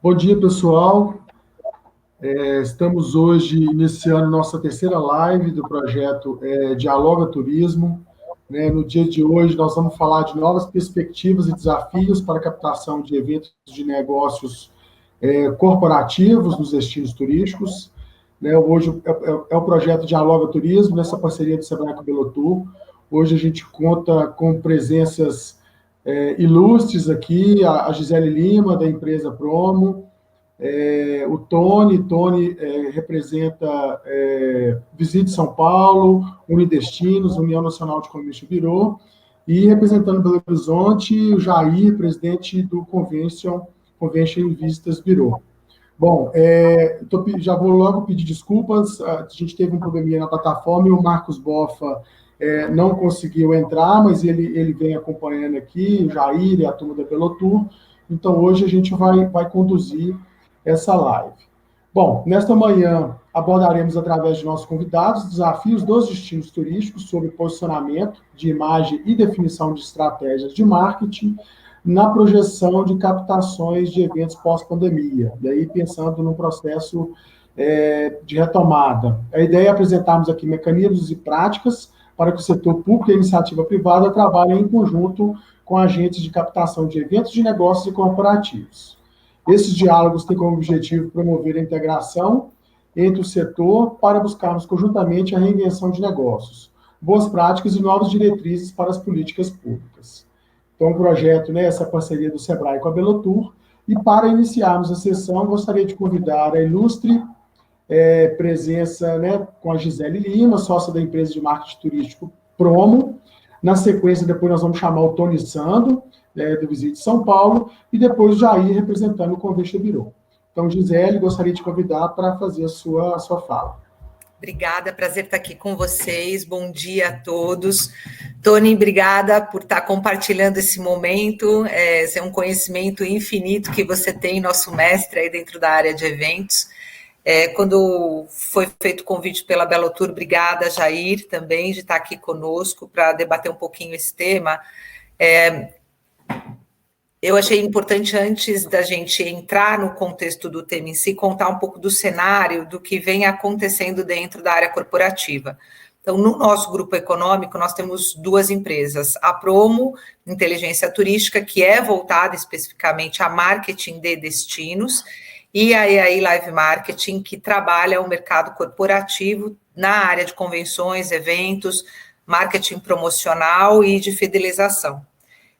Bom dia, pessoal. Estamos hoje iniciando nossa terceira live do projeto Dialoga Turismo. No dia de hoje, nós vamos falar de novas perspectivas e desafios para a captação de eventos de negócios corporativos nos destinos turísticos. Hoje é o projeto Dialoga Turismo, nessa parceria do Sebrae com o Belotur. Hoje a gente conta com presenças ilustres aqui, a Gisele Lima, da empresa Promo, o Tony representa Visite São Paulo, Unidestinos, União Nacional de Comércio Bureau, e representando Belo Horizonte, o Jair, presidente do Convention Visitas Bureau. Bom, já vou logo pedir desculpas, a gente teve um probleminha na plataforma e o Marcos Boffa não conseguiu entrar, mas ele vem acompanhando aqui, o Jair e a turma da Belotur. Então, hoje a gente vai conduzir essa live. Bom, nesta manhã abordaremos, através de nossos convidados, desafios dos destinos turísticos sobre posicionamento de imagem e definição de estratégias de marketing na projeção de captações de eventos pós-pandemia, e aí pensando no processo de retomada. A ideia é apresentarmos aqui mecanismos e práticas para que o setor público e a iniciativa privada trabalhem em conjunto com agentes de captação de eventos de negócios e corporativos. Esses diálogos têm como objetivo promover a integração entre o setor para buscarmos conjuntamente a reinvenção de negócios, boas práticas e novas diretrizes para as políticas públicas. Então, o projeto, essa parceria do Sebrae com a Belotur, e para iniciarmos a sessão, gostaria de convidar a ilustre presença com a Gisele Lima, sócia da empresa de marketing turístico Promo. Na sequência, depois nós vamos chamar o Tony Sando, do Visite São Paulo, e depois o Jair, representando o Convention Bureau. Então, Gisele, gostaria de convidar para fazer a sua fala. Obrigada, prazer estar aqui com vocês, bom dia a todos. Tony, obrigada por estar compartilhando esse momento, esse é um conhecimento infinito que você tem, nosso mestre aí dentro da área de eventos. Quando foi feito o convite pela Belotur, obrigada, Jair, também, de estar aqui conosco para debater um pouquinho esse tema. Eu achei importante, antes da gente entrar no contexto do tema em si, contar um pouco do cenário, do que vem acontecendo dentro da área corporativa. Então, no nosso grupo econômico, nós temos duas empresas. A Promo, Inteligência Turística, que é voltada especificamente a marketing de destinos, e a EAI Live Marketing, que trabalha o mercado corporativo na área de convenções, eventos, marketing promocional e de fidelização.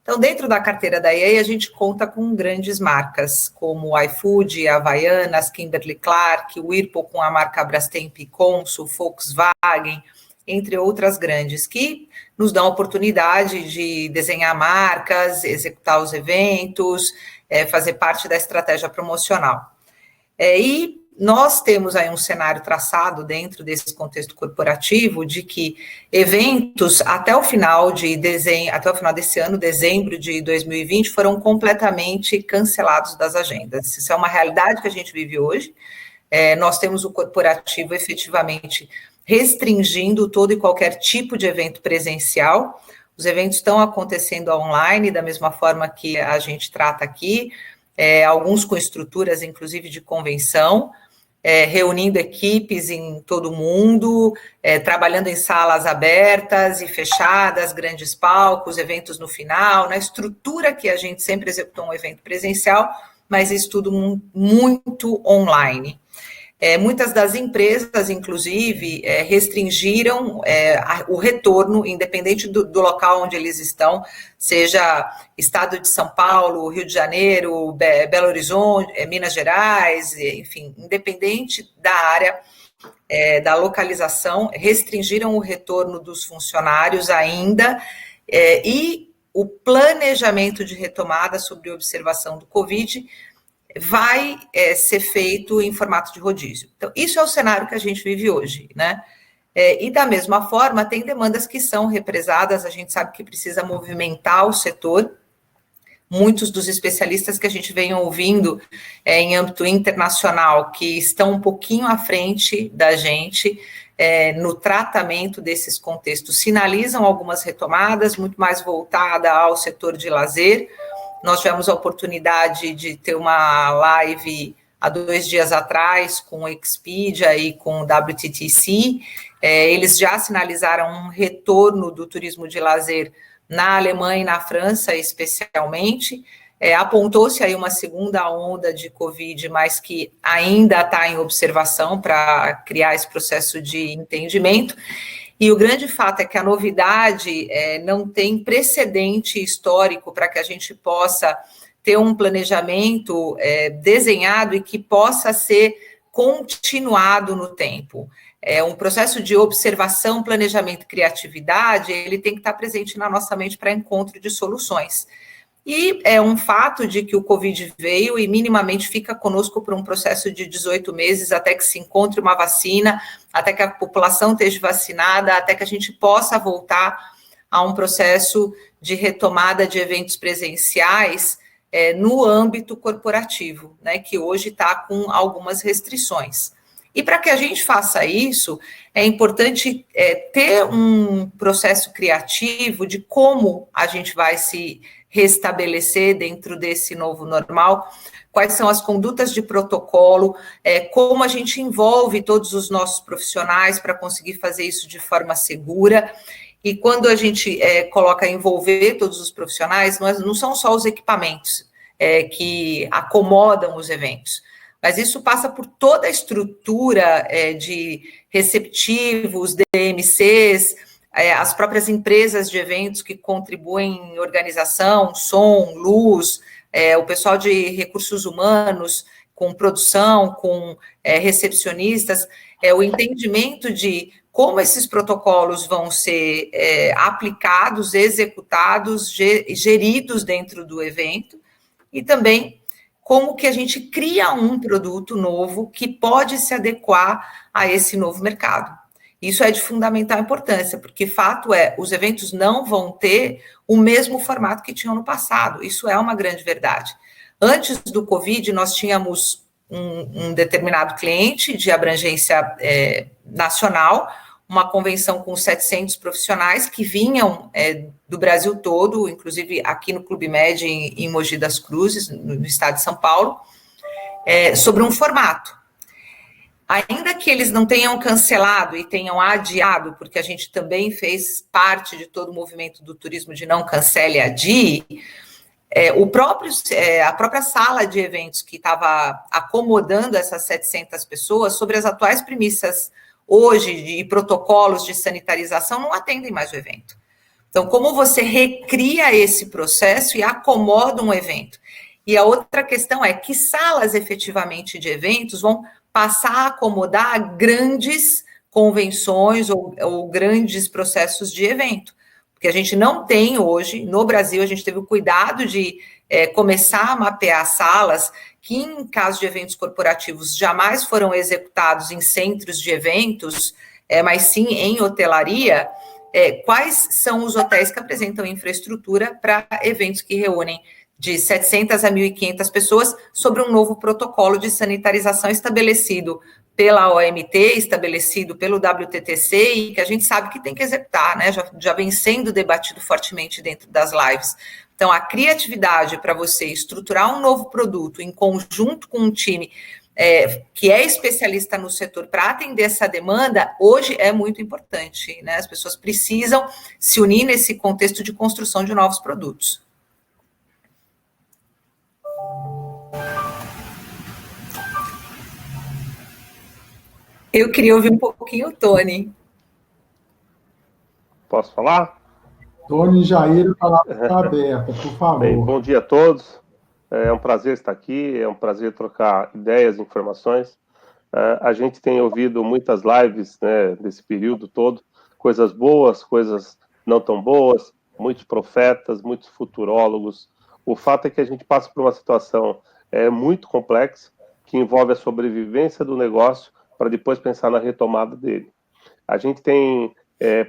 Então, dentro da carteira da EA, a gente conta com grandes marcas, como o iFood, Havaianas, Kimberly-Clark, o Whirlpool com a marca Brastemp, Consul, Volkswagen, entre outras grandes, que nos dão a oportunidade de desenhar marcas, executar os eventos, fazer parte da estratégia promocional. E nós temos aí um cenário traçado dentro desse contexto corporativo de que eventos até o final desse ano, dezembro de 2020, foram completamente cancelados das agendas. Isso é uma realidade que a gente vive hoje. Nós temos o corporativo efetivamente restringindo todo e qualquer tipo de evento presencial. Os eventos estão acontecendo online, da mesma forma que a gente trata aqui, alguns com estruturas, inclusive, de convenção, reunindo equipes em todo o mundo, trabalhando em salas abertas e fechadas, grandes palcos, eventos no final, na estrutura que a gente sempre executou um evento presencial, mas isso tudo muito online. Muitas das empresas, inclusive, restringiram o retorno, independente do local onde eles estão, seja estado de São Paulo, Rio de Janeiro, Belo Horizonte, Minas Gerais, enfim, independente da área, da localização, restringiram o retorno dos funcionários ainda, e o planejamento de retomada sobre observação do Covid vai ser feito em formato de rodízio. Então, isso é o cenário que a gente vive hoje, né? E da mesma forma, tem demandas que são represadas, a gente sabe que precisa movimentar o setor. Muitos dos especialistas que a gente vem ouvindo em âmbito internacional, que estão um pouquinho à frente da gente no tratamento desses contextos, sinalizam algumas retomadas, muito mais voltada ao setor de lazer, Nós tivemos a oportunidade de ter uma live há 2 dias atrás com o Expedia e com o WTTC. Eles já sinalizaram um retorno do turismo de lazer na Alemanha e na França, especialmente. Apontou-se aí uma segunda onda de Covid, mas que ainda está em observação para criar esse processo de entendimento. E o grande fato é que a novidade não tem precedente histórico para que a gente possa ter um planejamento desenhado e que possa ser continuado no tempo. Um processo de observação, planejamento e criatividade, ele tem que estar presente na nossa mente para encontro de soluções. E é um fato de que o Covid veio e minimamente fica conosco por um processo de 18 meses até que se encontre uma vacina, até que a população esteja vacinada, até que a gente possa voltar a um processo de retomada de eventos presenciais no âmbito corporativo, né, que hoje está com algumas restrições. E para que a gente faça isso, é importante ter um processo criativo de como a gente vai se restabelecer dentro desse novo normal, quais são as condutas de protocolo, como a gente envolve todos os nossos profissionais para conseguir fazer isso de forma segura. E quando a gente coloca envolver todos os profissionais, não são só os equipamentos que acomodam os eventos, mas isso passa por toda a estrutura de receptivos, DMCs, as próprias empresas de eventos que contribuem em organização, som, luz, o pessoal de recursos humanos, com produção, com recepcionistas, o entendimento de como esses protocolos vão ser aplicados, executados, geridos dentro do evento, e também como que a gente cria um produto novo que pode se adequar a esse novo mercado. Isso é de fundamental importância, porque fato os eventos não vão ter o mesmo formato que tinham no passado, isso é uma grande verdade. Antes do Covid, nós tínhamos um determinado cliente de abrangência nacional, uma convenção com 700 profissionais que vinham do Brasil todo, inclusive aqui no Clube Med, em Mogi das Cruzes, no estado de São Paulo, sobre um formato. Ainda que eles não tenham cancelado e tenham adiado, porque a gente também fez parte de todo o movimento do turismo de não cancele, adie, a própria sala de eventos que estava acomodando essas 700 pessoas, sobre as atuais premissas hoje de protocolos de sanitarização, não atendem mais o evento. Então, como você recria esse processo e acomoda um evento? E a outra questão é que salas efetivamente de eventos vão passar a acomodar grandes convenções ou grandes processos de evento. Porque a gente não tem hoje, no Brasil, a gente teve o cuidado de começar a mapear salas que, em caso de eventos corporativos, jamais foram executados em centros de eventos, mas sim em hotelaria. Quais são os hotéis que apresentam infraestrutura para eventos que reúnem de 700 a 1.500 pessoas sobre um novo protocolo de sanitarização estabelecido pela OMT, estabelecido pelo WTTC e que a gente sabe que tem que executar, né? Já vem sendo debatido fortemente dentro das lives. Então, a criatividade para você estruturar um novo produto em conjunto com um time que é especialista no setor para atender essa demanda, hoje é muito importante, né? As pessoas precisam se unir nesse contexto de construção de novos produtos. Eu queria ouvir um pouquinho o Tony. Posso falar? Tony Jair, a palavra está aberta, por favor. Bem, bom dia a todos. É um prazer estar aqui, é um prazer trocar ideias, informações. A gente tem ouvido muitas lives, né, nesse período todo, coisas boas, coisas não tão boas, muitos profetas, muitos futurólogos. O fato é que a gente passa por uma situação muito complexa, que envolve a sobrevivência do negócio para depois pensar na retomada dele. A gente tem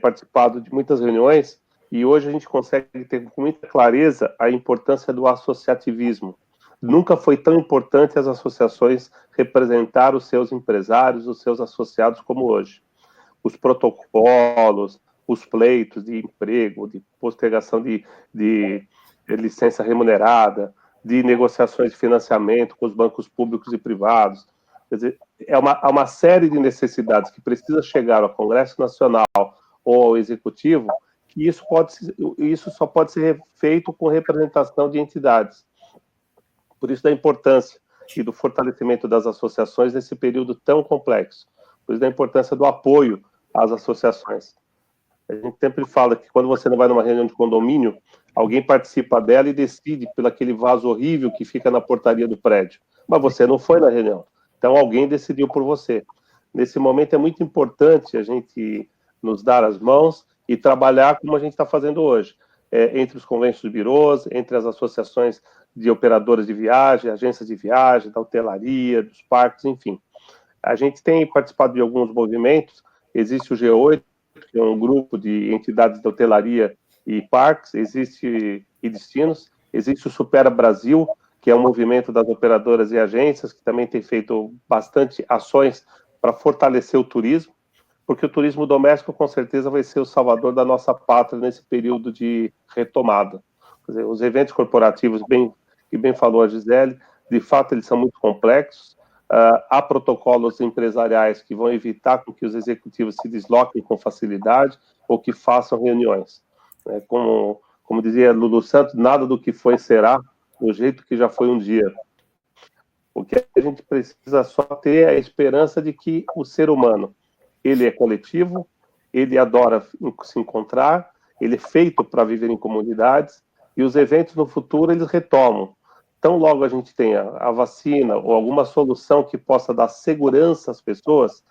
participado de muitas reuniões e hoje a gente consegue ter com muita clareza a importância do associativismo. Nunca foi tão importante as associações representar os seus empresários, os seus associados como hoje. Os protocolos, os pleitos de emprego, de postergação de licença remunerada, de negociações de financiamento com os bancos públicos e privados. Quer dizer, é uma série de necessidades que precisa chegar ao Congresso Nacional ou ao Executivo, que isso só pode ser feito com representação de entidades. Por isso da importância e do fortalecimento das associações nesse período tão complexo. Por isso da importância do apoio às associações. A gente sempre fala que quando você não vai numa reunião de condomínio, alguém participa dela e decide pelo aquele vaso horrível que fica na portaria do prédio. Mas você não foi na reunião. Então alguém decidiu por você. Nesse momento é muito importante a gente nos dar as mãos e trabalhar como a gente está fazendo hoje. Entre os convênios de birôs, entre as associações de operadoras de viagem, agências de viagem, da hotelaria, dos parques, enfim. A gente tem participado de alguns movimentos, existe o G8, que é um grupo de entidades de hotelaria e parques, existe e destinos, existe o Supera Brasil, que é um movimento das operadoras e agências, que também tem feito bastante ações para fortalecer o turismo, porque o turismo doméstico, com certeza, vai ser o salvador da nossa pátria nesse período de retomada. Quer dizer, os eventos corporativos, que bem falou a Gisele, de fato, eles são muito complexos. Há protocolos empresariais que vão evitar com que os executivos se desloquem com facilidade ou que façam reuniões. Como dizia Lulu Santos, nada do que foi será do jeito que já foi um dia. O que a gente precisa só ter é a esperança de que o ser humano, ele é coletivo, ele adora se encontrar, ele é feito para viver em comunidades, e os eventos no futuro, eles retomam. Tão logo a gente tenha a vacina ou alguma solução que possa dar segurança às pessoas,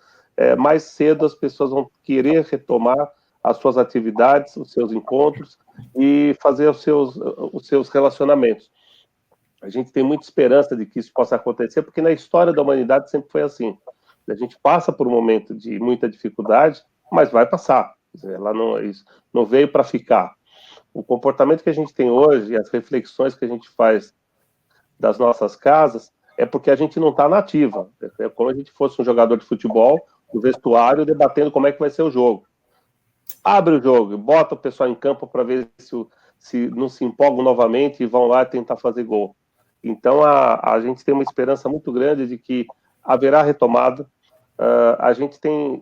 mais cedo as pessoas vão querer retomar as suas atividades, os seus encontros e fazer os seus relacionamentos. A gente tem muita esperança de que isso possa acontecer, porque na história da humanidade sempre foi assim. A gente passa por um momento de muita dificuldade, mas vai passar. Ela não veio para ficar. O comportamento que a gente tem hoje, as reflexões que a gente faz das nossas casas, é porque a gente não está na ativa. É como se a gente fosse um jogador de futebol, no vestuário, debatendo como é que vai ser o jogo. Abre o jogo, bota o pessoal em campo para ver se não se empolgam novamente e vão lá tentar fazer gol. Então, a gente tem uma esperança muito grande de que haverá retomada.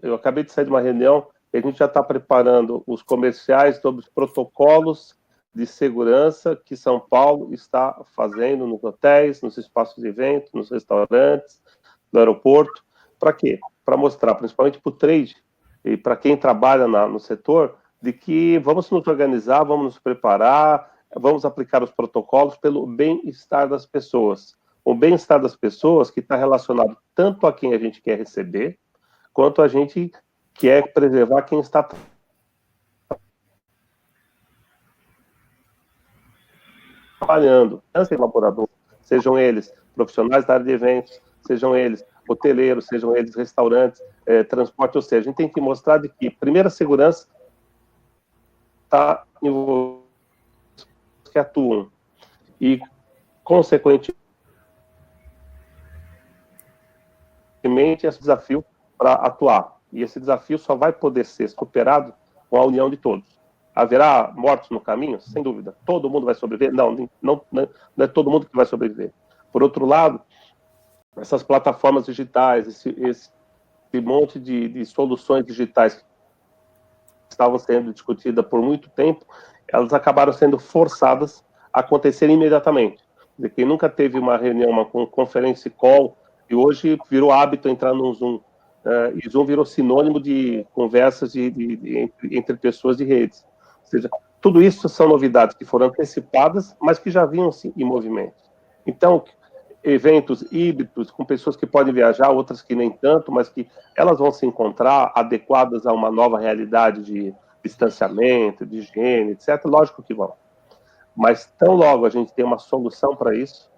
Eu acabei de sair de uma reunião, e a gente já está preparando os comerciais sobre os protocolos de segurança que São Paulo está fazendo nos hotéis, nos espaços de evento, nos restaurantes, no aeroporto. Para quê? Para mostrar, principalmente para o trade e para quem trabalha no setor, de que vamos nos organizar, vamos nos preparar, vamos aplicar os protocolos pelo bem-estar das pessoas. O bem-estar das pessoas que está relacionado tanto a quem a gente quer receber, quanto a gente quer preservar quem está trabalhando, tanto em laboratório, sejam eles profissionais da área de eventos, sejam eles hoteleiros, sejam eles restaurantes, transporte, ou seja, a gente tem que mostrar de que, primeiro, a segurança está envolvida que atuam e, consequentemente, esse desafio para atuar. E esse desafio só vai poder ser superado com a união de todos. Haverá mortos no caminho? Sem dúvida. Todo mundo vai sobreviver? Não é todo mundo que vai sobreviver. Por outro lado, essas plataformas digitais, esse monte de soluções digitais que estavam sendo discutidas por muito tempo, elas acabaram sendo forçadas a acontecer imediatamente. Quem nunca teve uma reunião, uma conferência call, e hoje virou hábito entrar no Zoom, e Zoom virou sinônimo de conversas entre pessoas de redes. Ou seja, tudo isso são novidades que foram antecipadas, mas que já vinham em movimento. Então, eventos híbridos, com pessoas que podem viajar, outras que nem tanto, mas que elas vão se encontrar adequadas a uma nova realidade de distanciamento, de higiene, etc. Lógico que vão. Mas tão logo a gente tem uma solução para isso,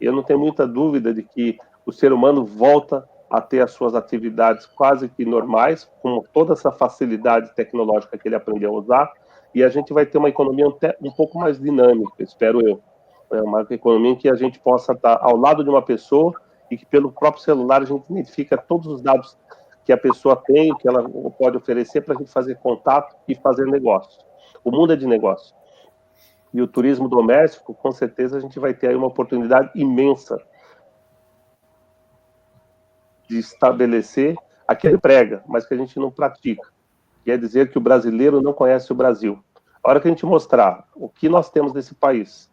eu não tenho muita dúvida de que o ser humano volta a ter as suas atividades quase que normais, com toda essa facilidade tecnológica que ele aprendeu a usar, e a gente vai ter uma economia um pouco mais dinâmica, espero eu. É uma economia em que a gente possa estar ao lado de uma pessoa e que pelo próprio celular a gente identifica todos os dados que a pessoa tem, que ela pode oferecer para a gente fazer contato e fazer negócio. O mundo é de negócio. e o turismo doméstico, com certeza a gente vai ter aí uma oportunidade imensa de estabelecer aquilo que prega, mas que a gente não pratica. Quer dizer que o brasileiro não conhece o Brasil. A hora que a gente mostrar o que nós temos nesse país,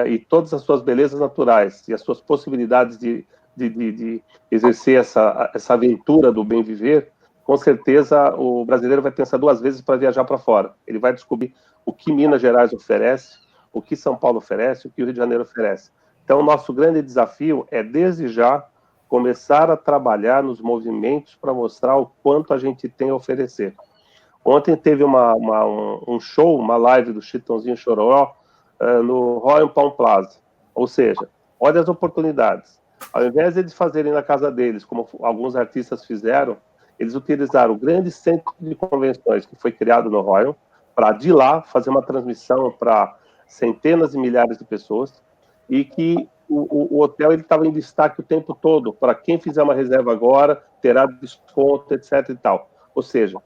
e todas as suas belezas naturais e as suas possibilidades de exercer essa aventura do bem viver, com certeza o brasileiro vai pensar 2 vezes para viajar para fora. Ele vai descobrir o que Minas Gerais oferece, o que São Paulo oferece, o que o Rio de Janeiro oferece. Então, o nosso grande desafio é, desde já, começar a trabalhar nos movimentos para mostrar o quanto a gente tem a oferecer. Ontem teve um show, uma live do Chitãozinho Chororó, no Royal Palm Plaza. Ou seja, olha as oportunidades. Ao invés de eles fazerem na casa deles, como alguns artistas fizeram, eles utilizaram o grande centro de convenções que foi criado no Royal, para de lá fazer uma transmissão para centenas e milhares de pessoas, e que o hotel estava em destaque o tempo todo. Para quem fizer uma reserva agora, terá desconto, etc. e tal. Ou seja,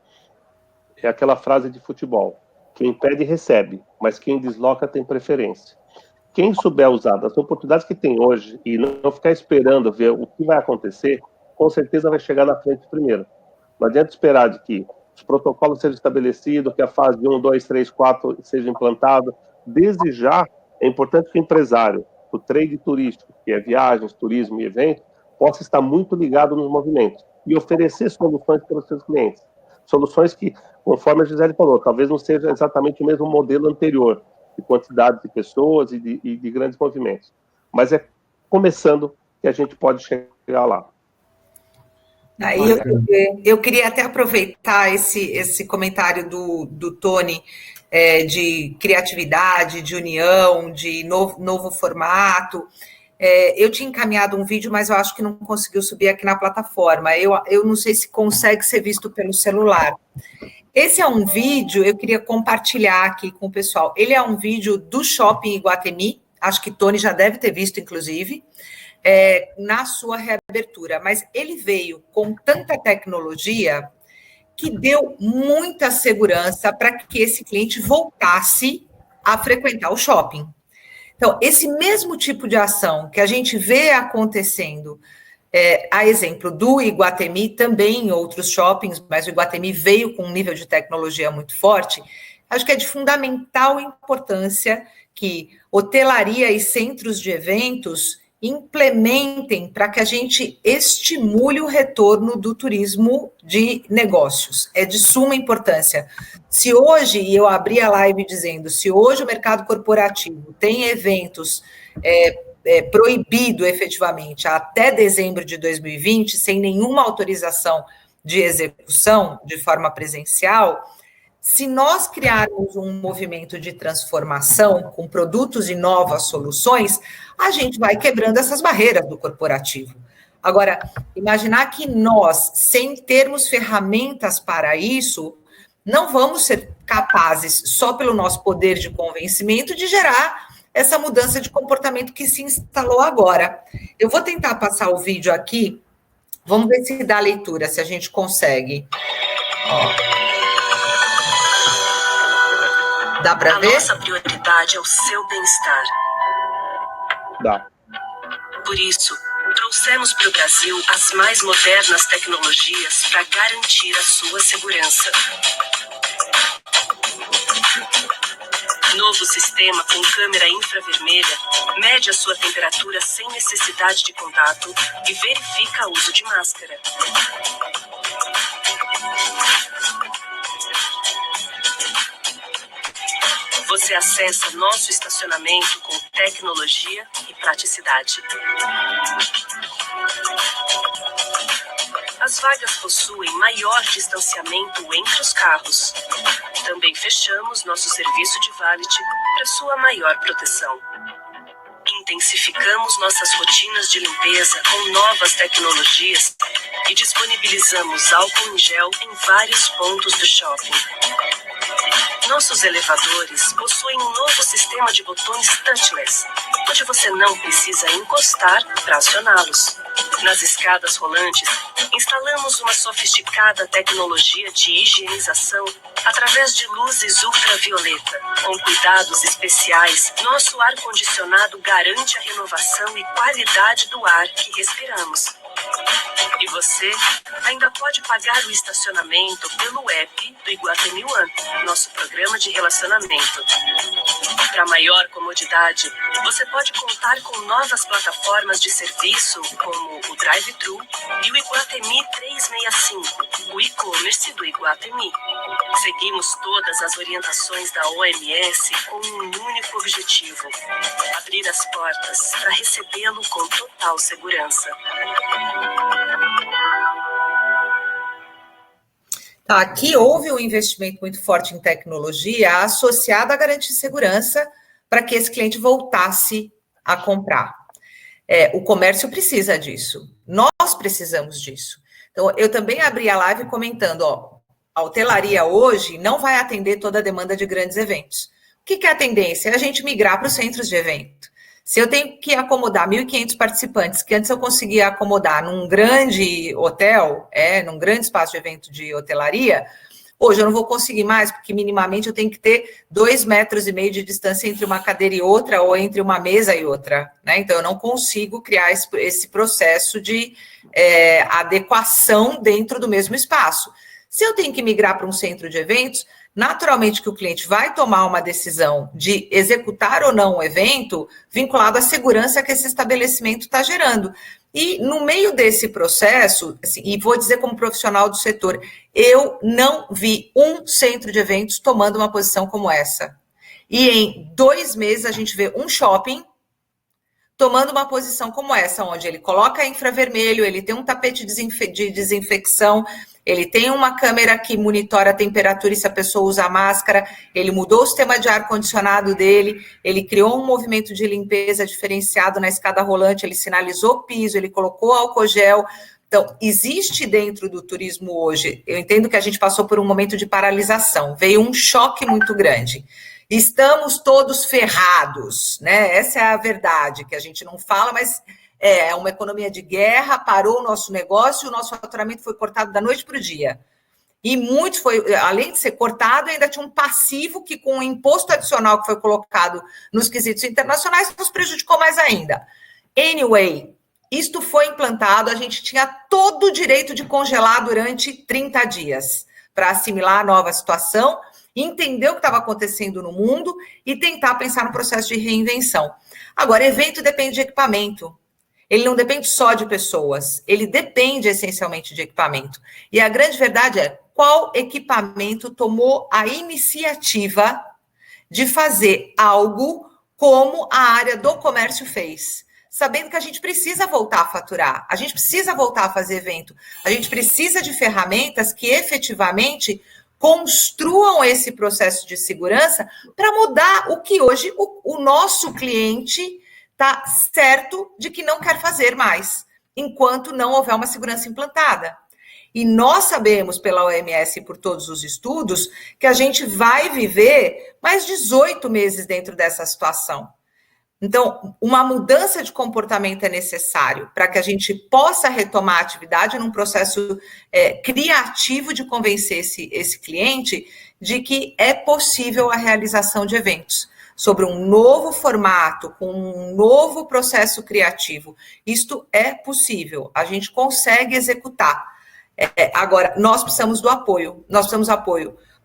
é aquela frase de futebol: quem pede, recebe, mas quem desloca tem preferência. Quem souber usar das oportunidades que tem hoje e não ficar esperando ver o que vai acontecer, com certeza vai chegar na frente primeiro. Não adianta esperar de que os protocolos sejam estabelecidos, que a fase 1, 2, 3, 4 seja implantada. Desde já, é importante que o empresário, o trade turístico, que é viagens, turismo e eventos, possa estar muito ligado nos movimentos e oferecer soluções para os seus clientes. Soluções que, conforme a Gisele falou, talvez não seja exatamente o mesmo modelo anterior, de quantidade de pessoas e de grandes movimentos. Mas é começando que a gente pode chegar lá. Aí eu queria até aproveitar esse comentário do Tony, de criatividade, de união, de novo formato. Eu tinha encaminhado um vídeo, mas eu acho que não conseguiu subir aqui na plataforma. Eu não sei se consegue ser visto pelo celular. Esse é um vídeo, eu queria compartilhar aqui com o pessoal. Ele é um vídeo do Shopping Iguatemi, acho que Tony já deve ter visto, inclusive, na sua reabertura. Mas ele veio com tanta tecnologia que deu muita segurança para que esse cliente voltasse a frequentar o shopping. Então, esse mesmo tipo de ação que a gente vê acontecendo, a exemplo do Iguatemi, também em outros shoppings, mas o Iguatemi veio com um nível de tecnologia muito forte, acho que é de fundamental importância que hotelaria e centros de eventos implementem para que a gente estimule o retorno do turismo de negócios. É de suma importância. Se hoje, e eu abri a live dizendo, se hoje o mercado corporativo tem eventos proibido efetivamente até dezembro de 2020, sem nenhuma autorização de execução de forma presencial, se nós criarmos um movimento de transformação com produtos e novas soluções, a gente vai quebrando essas barreiras do corporativo. Agora, imaginar que nós, sem termos ferramentas para isso, não vamos ser capazes, só pelo nosso poder de convencimento, de gerar essa mudança de comportamento que se instalou agora. Eu vou tentar passar o vídeo aqui, vamos ver se dá leitura, se a gente consegue. Dá para ver? A nossa prioridade é o seu bem-estar. Dá. Por isso, trouxemos para o Brasil as mais modernas tecnologias para garantir a sua segurança. Novo sistema com câmera infravermelha mede a sua temperatura sem necessidade de contato e verifica o uso de máscara. Você acessa nosso estacionamento com tecnologia e praticidade. As vagas possuem maior distanciamento entre os carros. Também fechamos nosso serviço de valet para sua maior proteção. Intensificamos nossas rotinas de limpeza com novas tecnologias e disponibilizamos álcool em gel em vários pontos do shopping. Nossos elevadores possuem um novo sistema de botões touchless, onde você não precisa encostar para acioná-los. Nas escadas rolantes, instalamos uma sofisticada tecnologia de higienização Através de luzes ultravioleta, com cuidados especiais, nosso ar-condicionado garante a renovação e qualidade do ar que respiramos. E você ainda pode pagar o estacionamento pelo app do Iguatemi One, nosso programa de relacionamento. Para maior comodidade, você pode contar com novas plataformas de serviço, como o Drive-Thru e o Iguatemi 365, o e-commerce do Iguatemi. Seguimos todas as orientações da OMS com um único objetivo: abrir as portas para recebê-lo com total segurança. Tá, aqui houve um investimento muito forte em tecnologia associado a garantir segurança para que esse cliente voltasse a comprar. O comércio precisa disso, nós precisamos disso. Então, eu também abri a live comentando, a hotelaria hoje não vai atender toda a demanda de grandes eventos. O que é a tendência? É a gente migrar para os centros de evento. Se eu tenho que acomodar 1.500 participantes, que antes eu conseguia acomodar num grande hotel, num grande espaço de evento de hotelaria, hoje eu não vou conseguir mais, porque minimamente eu tenho que ter 2,5 metros de distância entre uma cadeira e outra, ou entre uma mesa e outra, né? Então, eu não consigo criar esse processo de adequação dentro do mesmo espaço. Se eu tenho que migrar para um centro de eventos, naturalmente que o cliente vai tomar uma decisão de executar ou não o evento vinculado à segurança que esse estabelecimento está gerando. E no meio desse processo, assim, e vou dizer como profissional do setor, eu não vi um centro de eventos tomando uma posição como essa. E em 2 meses a gente vê um shopping tomando uma posição como essa, onde ele coloca infravermelho, ele tem um tapete de desinfecção, ele tem uma câmera que monitora a temperatura e se a pessoa usa máscara, ele mudou o sistema de ar-condicionado dele, ele criou um movimento de limpeza diferenciado na escada rolante, ele sinalizou o piso, ele colocou álcool gel. Então, existe dentro do turismo hoje, eu entendo que a gente passou por um momento de paralisação, veio um choque muito grande. Estamos todos ferrados, né? Essa é a verdade, que a gente não fala, mas é uma economia de guerra, parou o nosso negócio, o nosso faturamento foi cortado da noite para o dia. E muito foi, além de ser cortado, ainda tinha um passivo que, com o imposto adicional que foi colocado nos quesitos internacionais, nos prejudicou mais ainda. Anyway, isto foi implantado, a gente tinha todo o direito de congelar durante 30 dias para assimilar a nova situação, entender o que estava acontecendo no mundo e tentar pensar no processo de reinvenção. Agora, evento depende de equipamento. Ele não depende só de pessoas, ele depende essencialmente de equipamento. E a grande verdade é, qual equipamento tomou a iniciativa de fazer algo como a área do comércio fez? Sabendo que a gente precisa voltar a faturar, a gente precisa voltar a fazer evento, a gente precisa de ferramentas que efetivamente construam esse processo de segurança para mudar o que hoje o nosso cliente está certo de que não quer fazer mais, enquanto não houver uma segurança implantada. E nós sabemos, pela OMS e por todos os estudos, que a gente vai viver mais 18 meses dentro dessa situação. Então, uma mudança de comportamento é necessário para que a gente possa retomar a atividade num processo criativo de convencer esse cliente de que é possível a realização de eventos sobre um novo formato, com um novo processo criativo. Isto é possível, a gente consegue executar. Agora, nós precisamos do apoio,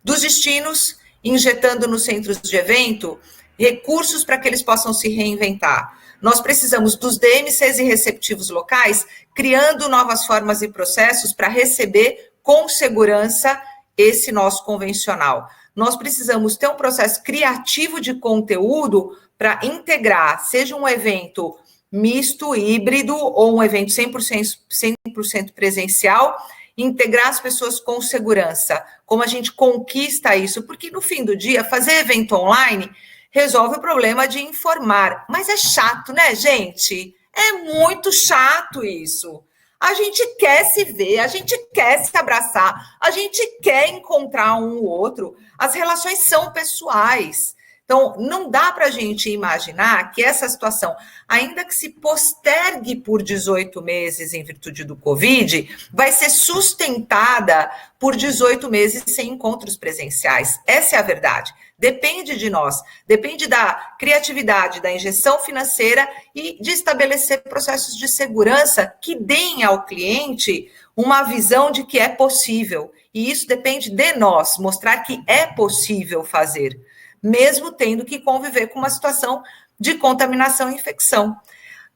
dos destinos, injetando nos centros de evento recursos para que eles possam se reinventar. Nós precisamos dos DMCs e receptivos locais, criando novas formas e processos para receber com segurança esse nosso convencional. Nós precisamos ter um processo criativo de conteúdo para integrar, seja um evento misto, híbrido, ou um evento 100% presencial, integrar as pessoas com segurança. Como a gente conquista isso? Porque, no fim do dia, fazer evento online resolve o problema de informar. Mas é chato, né, gente? É muito chato isso. A gente quer se ver, a gente quer se abraçar, a gente quer encontrar um ou outro. As relações são pessoais. Então, não dá para a gente imaginar que essa situação, ainda que se postergue por 18 meses em virtude do Covid, vai ser sustentada por 18 meses sem encontros presenciais. Essa é a verdade. Depende de nós, depende da criatividade, da injeção financeira e de estabelecer processos de segurança que deem ao cliente uma visão de que é possível. E isso depende de nós, mostrar que é possível fazer, mesmo tendo que conviver com uma situação de contaminação e infecção.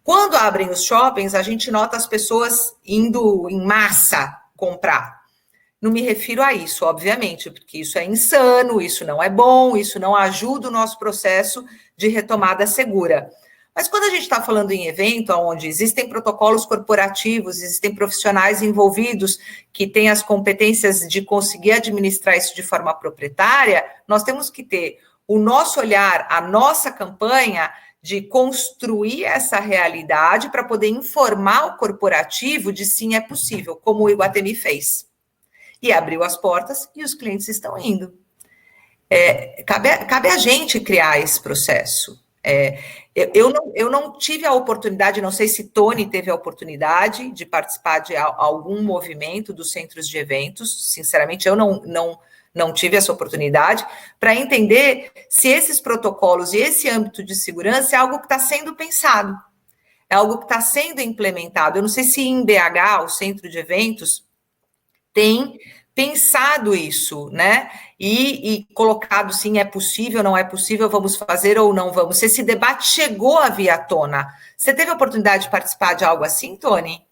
Quando abrem os shoppings, a gente nota as pessoas indo em massa comprar. Não me refiro a isso, obviamente, porque isso é insano, isso não é bom, isso não ajuda o nosso processo de retomada segura. Mas quando a gente está falando em evento, onde existem protocolos corporativos, existem profissionais envolvidos que têm as competências de conseguir administrar isso de forma proprietária, nós temos que ter o nosso olhar, a nossa campanha de construir essa realidade para poder informar o corporativo de sim, é possível, como o Iguatemi fez. E abriu as portas e os clientes estão indo. Cabe a gente criar esse processo. Eu não tive a oportunidade, não sei se Tony teve a oportunidade de participar de algum movimento dos centros de eventos. Sinceramente, eu não tive essa oportunidade para entender se esses protocolos e esse âmbito de segurança é algo que está sendo pensado, é algo que está sendo implementado. Eu não sei se em BH, o centro de eventos, tem pensado isso, né? E colocado, sim, é possível, não é possível, vamos fazer ou não vamos. Se esse debate chegou a vir à tona, você teve a oportunidade de participar de algo assim, Tony?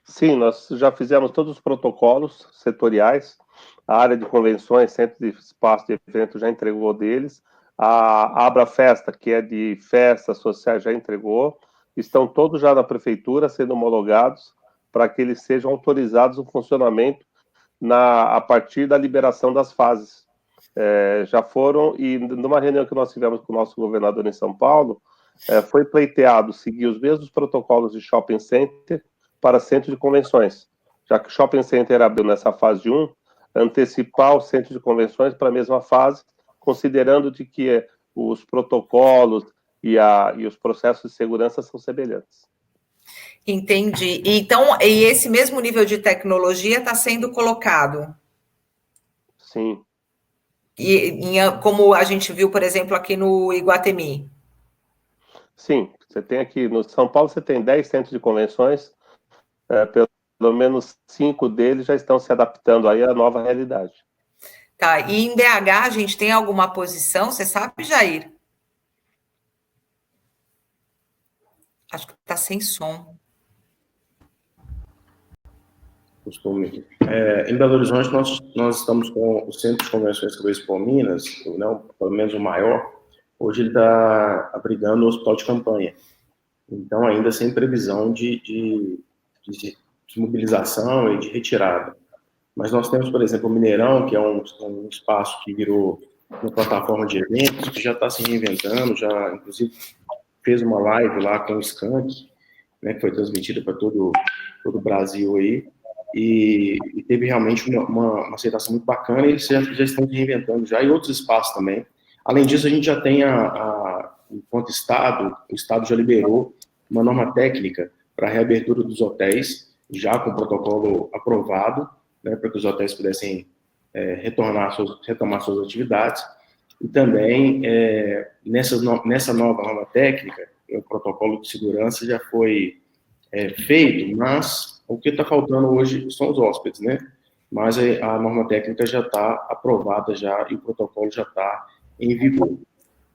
Sim, nós já fizemos todos os protocolos setoriais, a área de convenções, centro de espaço de evento já entregou deles, a Abra Festa, que é de festas sociais, já entregou, estão todos já na prefeitura sendo homologados para que eles sejam autorizados no funcionamento a partir da liberação das fases. Já foram, e numa reunião que nós tivemos com o nosso governador em São Paulo, foi pleiteado seguir os mesmos protocolos de shopping center para centro de convenções, já que o shopping center abriu nessa fase 1, antecipar o centro de convenções para a mesma fase, considerando de que os protocolos e os processos de segurança são semelhantes. Entendi. Então, e esse mesmo nível de tecnologia está sendo colocado? Sim. Como a gente viu, por exemplo, aqui no Iguatemi? Sim. Você tem aqui, no São Paulo, você tem 10 centros de convenções, pelo menos 5 deles já estão se adaptando aí à nova realidade. Tá, e em BH a gente tem alguma posição, você sabe, Jair? Acho que está sem som. Costume. Em Belo Horizonte, nós estamos com o Centro de Convenções que Expo Minas, né, pelo menos o maior. Hoje ele está abrigando o hospital de campanha. Então, ainda sem previsão de mobilização e de retirada. Mas nós temos, por exemplo, o Mineirão, que é um espaço que virou uma plataforma de eventos, que já está se reinventando, já, inclusive, fez uma live lá com o Skank, né, que foi transmitida para todo o Brasil aí. E teve realmente uma aceitação muito bacana, e eles já estão se reinventando já, e outros espaços também. Além disso, a gente já tem, enquanto Estado, o Estado já liberou uma norma técnica para a reabertura dos hotéis, já com o protocolo aprovado, né, para que os hotéis pudessem retomar suas atividades. E também, nessa nova norma técnica, o protocolo de segurança já foi feito, mas o que está faltando hoje são os hóspedes, né? Mas a norma técnica já está aprovada já e o protocolo já está em vigor.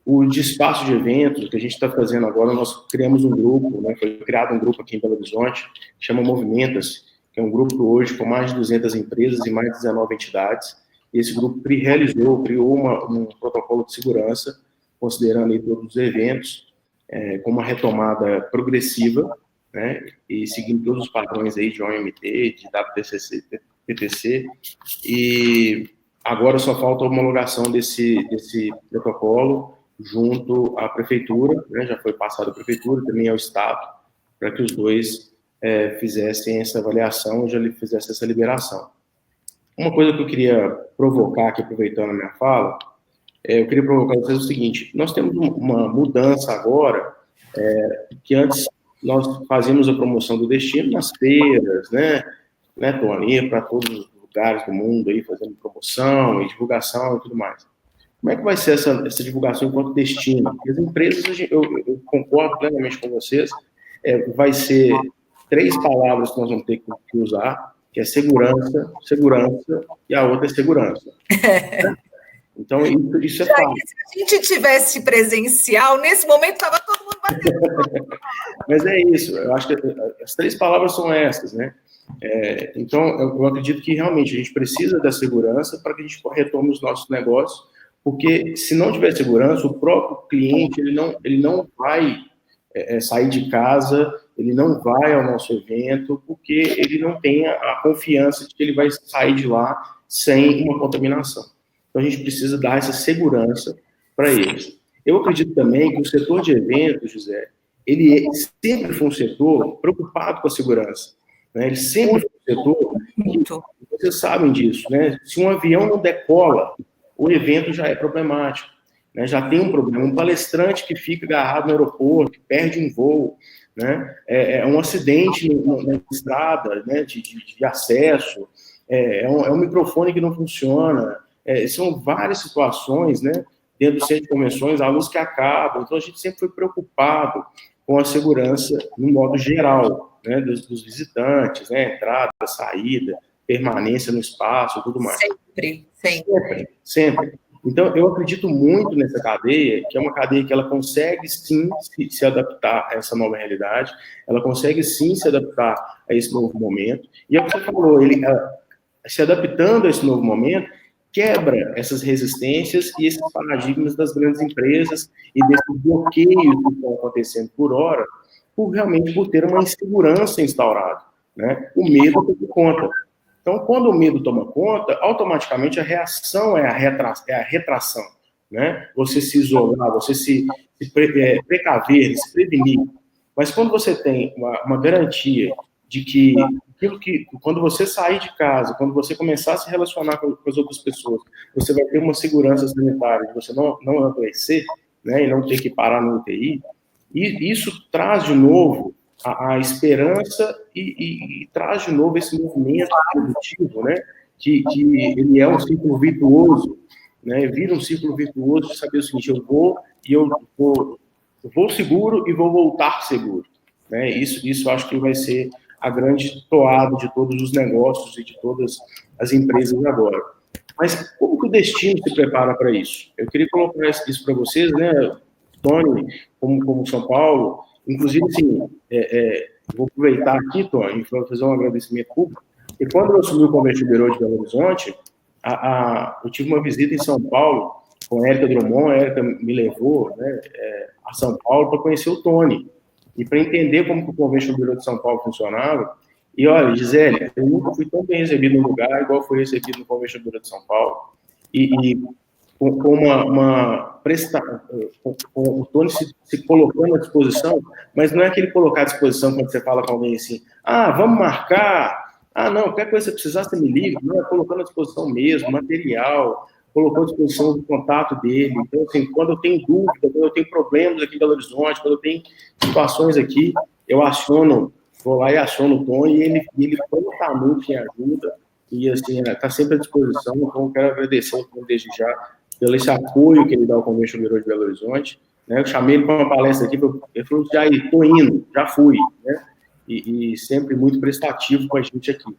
O de espaço de eventos que a gente está fazendo agora, nós criamos um grupo, né? Foi criado um grupo aqui em Belo Horizonte, que chama Movimentas, que é um grupo hoje com mais de 200 empresas e mais de 19 entidades. E esse grupo criou um protocolo de segurança, considerando aí todos os eventos, com uma retomada progressiva, né, e seguindo todos os padrões aí de OMT, de WTCC, PTC, e agora só falta a homologação desse protocolo junto à prefeitura, né, já foi passado à prefeitura, também ao Estado, para que os dois fizessem essa avaliação, já fizessem essa liberação. Uma coisa que eu queria provocar aqui, aproveitando a minha fala, eu queria provocar vocês o seguinte: nós temos uma mudança agora, que antes nós fazíamos a promoção do destino nas feiras, né, Tony? Ia para todos os lugares do mundo aí, fazendo promoção e divulgação e tudo mais. Como é que vai ser essa divulgação enquanto destino? Porque as empresas, eu concordo plenamente com vocês, vai ser 3 palavras que nós vamos ter que usar, que é segurança, e a outra é segurança. Então, isso é fácil. Se a gente tivesse presencial, nesse momento estava todo mundo batendo. Mas é isso, eu acho que as 3 palavras são essas, né? Então, eu acredito que realmente a gente precisa da segurança para que a gente retome os nossos negócios, porque se não tiver segurança, o próprio cliente ele não vai sair de casa, ele não vai ao nosso evento, porque ele não tem a confiança de que ele vai sair de lá sem uma contaminação. Então, a gente precisa dar essa segurança para eles. Eu acredito também que o setor de eventos, José, ele sempre foi um setor preocupado com a segurança. Né? Ele sempre foi um setor que, vocês sabem disso, né? Se um avião não decola, o evento já é problemático. Né? Já tem um problema. Um palestrante que fica agarrado no aeroporto, que perde um voo, né? Um acidente na estrada, né? de acesso, um microfone que não funciona. São várias situações, né, dentro do centro de convenções, a luz que acaba. Então, a gente sempre foi preocupado com a segurança no modo geral, né, dos visitantes, né, entrada, saída, permanência no espaço e tudo mais. Sempre. Então, eu acredito muito nessa cadeia, que é uma cadeia que ela consegue, sim, se adaptar a essa nova realidade, ela consegue, sim, se adaptar a esse novo momento. E é o que você falou, ele se adaptando a esse novo momento, quebra essas resistências e esses paradigmas das grandes empresas e desses bloqueios que estão acontecendo por hora, realmente por ter uma insegurança instaurada, né? O medo toma conta. Então, quando o medo toma conta, automaticamente a reação é a retração, né? Você se isolar, você se precaver, se prevenir. Mas quando você tem uma garantia de que quando você sair de casa, quando você começar a se relacionar com as outras pessoas, você vai ter uma segurança sanitária, de você não adoecer, né, e não ter que parar no UTI, e isso traz de novo a esperança e traz de novo esse movimento produtivo, né, que ele é um ciclo virtuoso, né, vira um ciclo virtuoso de saber o seguinte: eu vou seguro e vou voltar seguro, né? Isso acho que vai ser a grande toada de todos os negócios e de todas as empresas agora. Mas como que o destino se prepara para isso? Eu queria colocar isso para vocês, né, Tony, como São Paulo. Inclusive, assim, vou aproveitar aqui, Tony, para fazer um agradecimento público. E quando eu assumi o Convention Bureau de Belo Horizonte, eu tive uma visita em São Paulo com a Érica Drummond. A Érica me levou, né, a São Paulo para conhecer o Tony e para entender como que o Convention Bureau de São Paulo funcionava. E olha, Gisele, eu nunca fui tão bem recebido no lugar igual fui recebido no Convention Bureau de São Paulo. E com o Tony se colocando à disposição, mas não é aquele colocar à disposição quando você fala com alguém assim: vamos marcar, não, qualquer coisa que você precisar, você me liga. Não, é colocando à disposição mesmo, material, colocou à disposição o contato dele. Então, assim, quando eu tenho dúvida, quando eu tenho problemas aqui em Belo Horizonte, quando eu tenho situações aqui, eu vou lá e aciono o Tom, e ele prontamente me ajuda, e assim, está sempre à disposição. Então, eu quero agradecer o Tom desde já pelo esse apoio que ele dá ao Convention Bureau de Belo Horizonte, né? Eu chamei ele para uma palestra aqui, ele falou: já estou indo, já fui, né? E sempre muito prestativo com a gente aqui.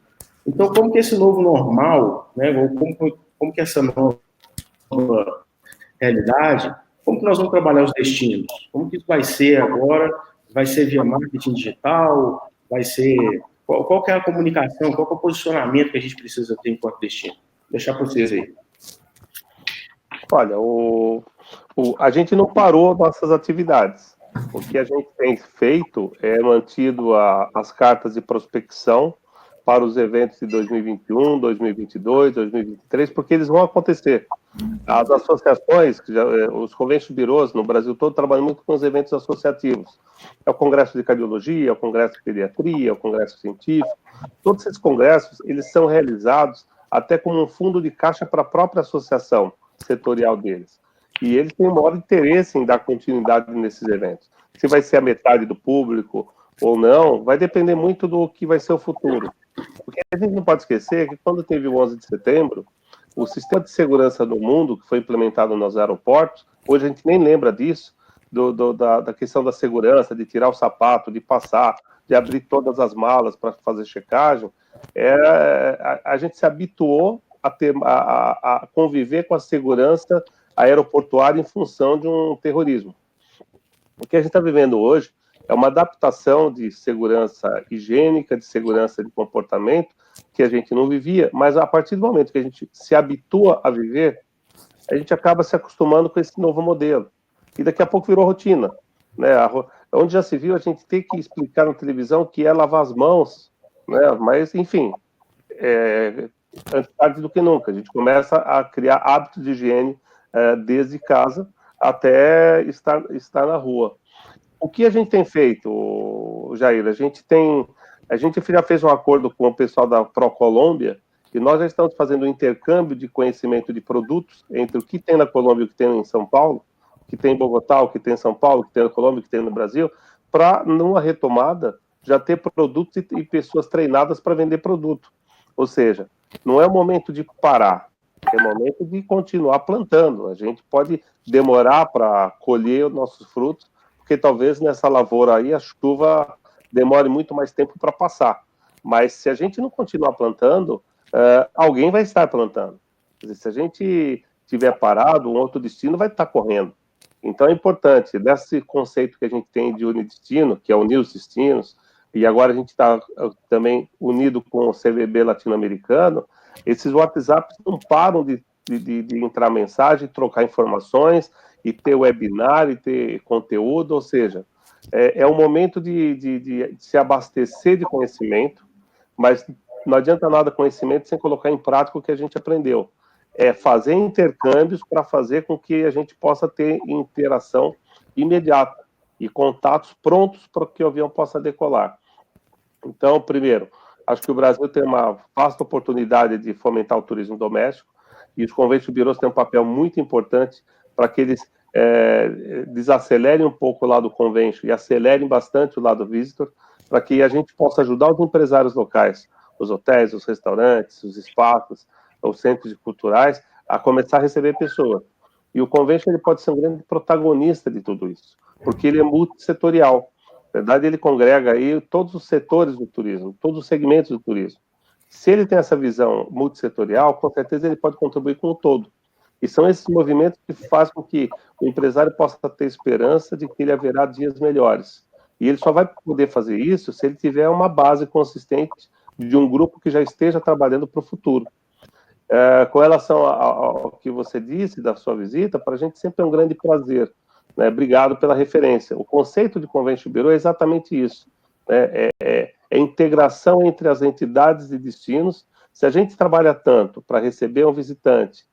Então, como que esse novo normal, né? Como que essa nova realidade, como que nós vamos trabalhar os destinos? Como que isso vai ser agora? Vai ser via marketing digital? Vai ser... Qual que é a comunicação? Qual que é o posicionamento que a gente precisa ter enquanto destino? Vou deixar para vocês aí. Olha, a gente não parou nossas atividades. O que a gente tem feito é mantido as cartas de prospecção para os eventos de 2021, 2022, 2023, porque eles vão acontecer. As associações, os convention bureaus no Brasil todo trabalham muito com os eventos associativos. É o Congresso de Cardiologia, é o Congresso de Pediatria, é o Congresso Científico. Todos esses congressos, eles são realizados até como um fundo de caixa para a própria associação setorial deles. e eles têm o maior interesse em dar continuidade nesses eventos. Se vai ser a metade do público ou não, vai depender muito do que vai ser o futuro. Porque a gente não pode esquecer que quando teve o 11 de setembro, o sistema de segurança do mundo, que foi implementado nos aeroportos, hoje a gente nem lembra disso, da questão da segurança, de tirar o sapato, de passar, de abrir todas as malas para fazer checagem, a gente se habituou a conviver com a segurança aeroportuária em função de um terrorismo. O que a gente está vivendo hoje é uma adaptação de segurança higiênica, de segurança de comportamento, que a gente não vivia, mas a partir do momento que a gente se habitua a viver, a gente acaba se acostumando com esse novo modelo. E daqui a pouco virou rotina, né? Onde já se viu a gente ter que explicar na televisão que é lavar as mãos, né? Mas, enfim, antes tarde do que nunca. A gente começa a criar hábitos de higiene desde casa até estar na rua. O que a gente tem feito, Jair? A gente já fez um acordo com o pessoal da ProColômbia, e nós já estamos fazendo um intercâmbio de conhecimento de produtos entre o que tem na Colômbia e o que tem em São Paulo, o que tem em Bogotá, o que tem em São Paulo, o que tem na Colômbia, o que tem no Brasil, para, numa retomada, já ter produtos e pessoas treinadas para vender produto. Ou seja, não é o momento de parar, é o momento de continuar plantando. A gente pode demorar para colher os nossos frutos, porque talvez nessa lavoura aí a chuva demore muito mais tempo para passar. Mas se a gente não continuar plantando, alguém vai estar plantando. Quer dizer, se a gente tiver parado, um outro destino vai estar correndo. Então é importante, desse conceito que a gente tem de unidestino, que é unir os destinos, e agora a gente está também unido com o CVB latino-americano, esses WhatsApps não param de entrar mensagem, trocar informações, e ter webinar, e ter conteúdo, ou seja, é um momento de se abastecer de conhecimento, mas não adianta nada conhecimento sem colocar em prática o que a gente aprendeu. É fazer intercâmbios para fazer com que a gente possa ter interação imediata e contatos prontos para que o avião possa decolar. Então, primeiro, acho que o Brasil tem uma vasta oportunidade de fomentar o turismo doméstico, e os convention bureaus têm um papel muito importante para que eles desacelerem um pouco o lado convention e acelerem bastante o lado visitor, para que a gente possa ajudar os empresários locais, os hotéis, os restaurantes, os espaços, os centros culturais, a começar a receber pessoas. E o convention ele pode ser um grande protagonista de tudo isso, porque ele é multissetorial. Na verdade, ele congrega aí todos os setores do turismo, todos os segmentos do turismo. Se ele tem essa visão multissetorial, com certeza ele pode contribuir com o todo. E são esses movimentos que fazem com que o empresário possa ter esperança de que ele haverá dias melhores. E ele só vai poder fazer isso se ele tiver uma base consistente de um grupo que já esteja trabalhando para o futuro. Com relação ao que você disse da sua visita, para a gente sempre é um grande prazer. Né? Obrigado pela referência. O conceito de Convention Bureau é exatamente isso. Né? É integração entre as entidades e destinos. Se a gente trabalha tanto para receber um visitante,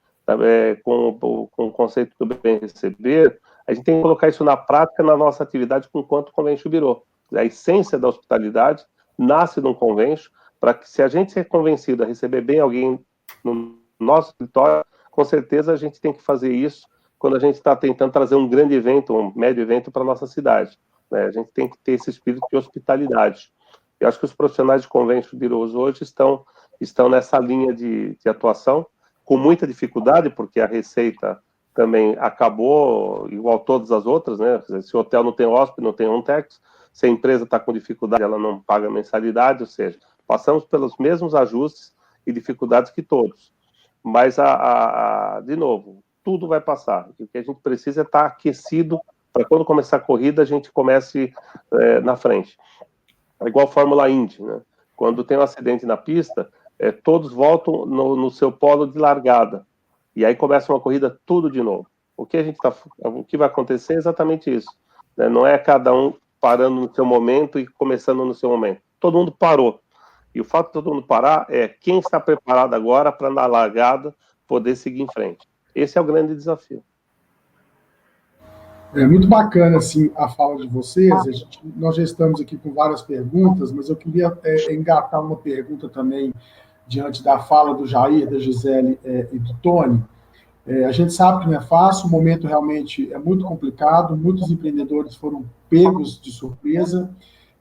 com o conceito do bem receber, a gente tem que colocar isso na prática na nossa atividade enquanto Convention Bureau. A essência da hospitalidade nasce num convention, para que, se a gente é convencido a receber bem alguém no nosso escritório, com certeza a gente tem que fazer isso quando a gente está tentando trazer um grande evento, um médio evento para a nossa cidade. Né? A gente tem que ter esse espírito de hospitalidade. Eu acho que os profissionais de Convention Bureaus hoje estão nessa linha de atuação, com muita dificuldade, porque a receita também acabou, igual todas as outras, né? Se o hotel não tem hóspede, não tem on-tax, se a empresa está com dificuldade, ela não paga mensalidade, ou seja, passamos pelos mesmos ajustes e dificuldades que todos. Mas, de novo, tudo vai passar. O que a gente precisa é estar aquecido para quando começar a corrida, a gente comece na frente. É igual a Fórmula Indy, né? Quando tem um acidente na pista, todos voltam no seu polo de largada. E aí começa uma corrida tudo de novo. O que vai acontecer é exatamente isso. Né? Não é cada um parando no seu momento e começando no seu momento. Todo mundo parou. E o fato de todo mundo parar é quem está preparado agora para, na largada, poder seguir em frente. Esse é o grande desafio. É muito bacana, assim, a fala de vocês. Nós já estamos aqui com várias perguntas, mas eu queria engatar uma pergunta também diante da fala do Jair, da Gisele e do Tony. A gente sabe que não é fácil, o momento realmente é muito complicado, muitos empreendedores foram pegos de surpresa,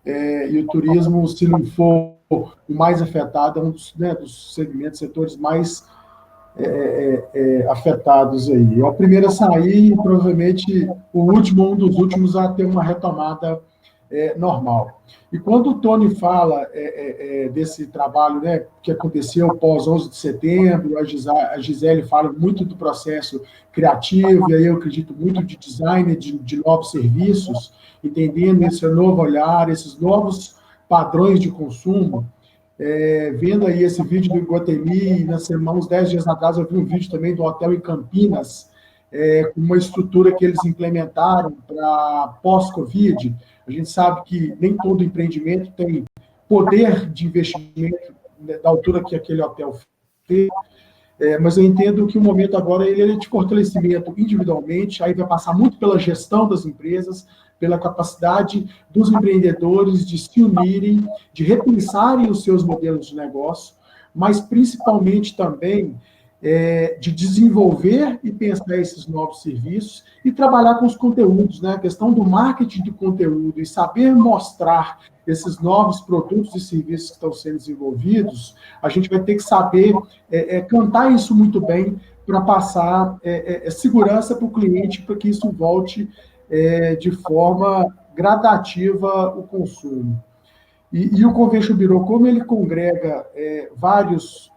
e o turismo, se não for o mais afetado, é um dos segmentos, setores mais afetados aí. É o primeiro a sair e provavelmente um dos últimos a ter uma retomada normal. E quando o Tony fala desse trabalho, né, que aconteceu pós 11 de setembro, a Gisele fala muito do processo criativo, e aí eu acredito muito de design de novos serviços, entendendo esse novo olhar, esses novos padrões de consumo. Vendo aí esse vídeo do Iguatemi, na semana, uns 10 dias atrás, eu vi um vídeo também do hotel em Campinas, com uma estrutura que eles implementaram para pós-Covid. A gente sabe que nem todo empreendimento tem poder de investimento da altura que aquele hotel fez, mas eu entendo que o momento agora ele é de fortalecimento individualmente, aí vai passar muito pela gestão das empresas, pela capacidade dos empreendedores de se unirem, de repensarem os seus modelos de negócio, mas principalmente também de desenvolver e pensar esses novos serviços e trabalhar com os conteúdos, né? A questão do marketing de conteúdo e saber mostrar esses novos produtos e serviços que estão sendo desenvolvidos, a gente vai ter que saber cantar isso muito bem para passar segurança para o cliente, para que isso volte de forma gradativa o consumo. E o Convention Bureau, como ele congrega vários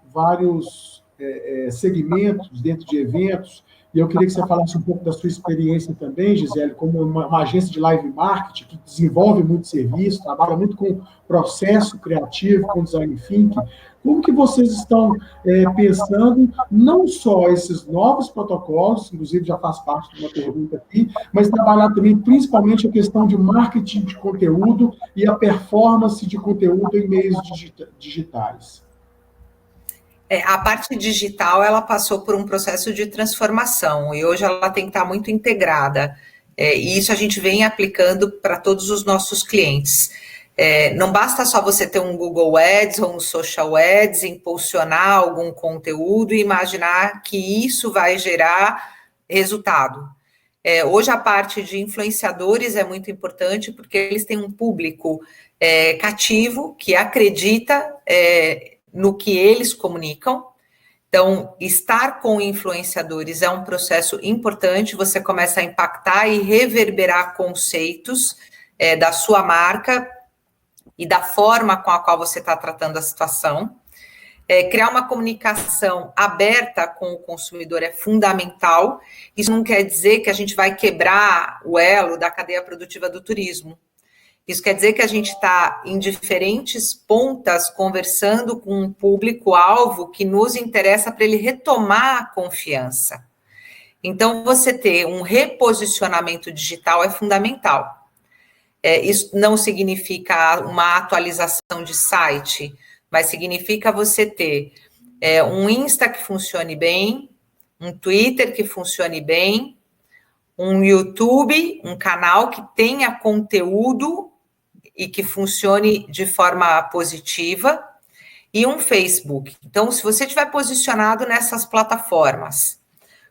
segmentos dentro de eventos, e eu queria que você falasse um pouco da sua experiência também, Gisele, como uma agência de live marketing que desenvolve muito serviço, trabalha muito com processo criativo, com design thinking. Como que vocês estão pensando não só esses novos protocolos, inclusive já faz parte de uma pergunta aqui, mas trabalhar também principalmente a questão de marketing de conteúdo e a performance de conteúdo em meios digitais? A parte digital, ela passou por um processo de transformação e hoje ela tem que estar muito integrada. E isso a gente vem aplicando para todos os nossos clientes. Não basta só você ter um Google Ads ou um Social Ads, impulsionar algum conteúdo e imaginar que isso vai gerar resultado. Hoje a parte de influenciadores é muito importante porque eles têm um público cativo que acredita no que eles comunicam. Então, estar com influenciadores é um processo importante, você começa a impactar e reverberar conceitos da sua marca e da forma com a qual você está tratando a situação. Criar uma comunicação aberta com o consumidor é fundamental. Isso não quer dizer que a gente vai quebrar o elo da cadeia produtiva do turismo. Isso quer dizer que a gente está em diferentes pontas conversando com um público-alvo que nos interessa para ele retomar a confiança. Então, você ter um reposicionamento digital é fundamental. Isso não significa uma atualização de site, mas significa você ter um Insta que funcione bem, um Twitter que funcione bem, um YouTube, um canal que tenha conteúdo e que funcione de forma positiva, e um Facebook. Então, se você estiver posicionado nessas plataformas,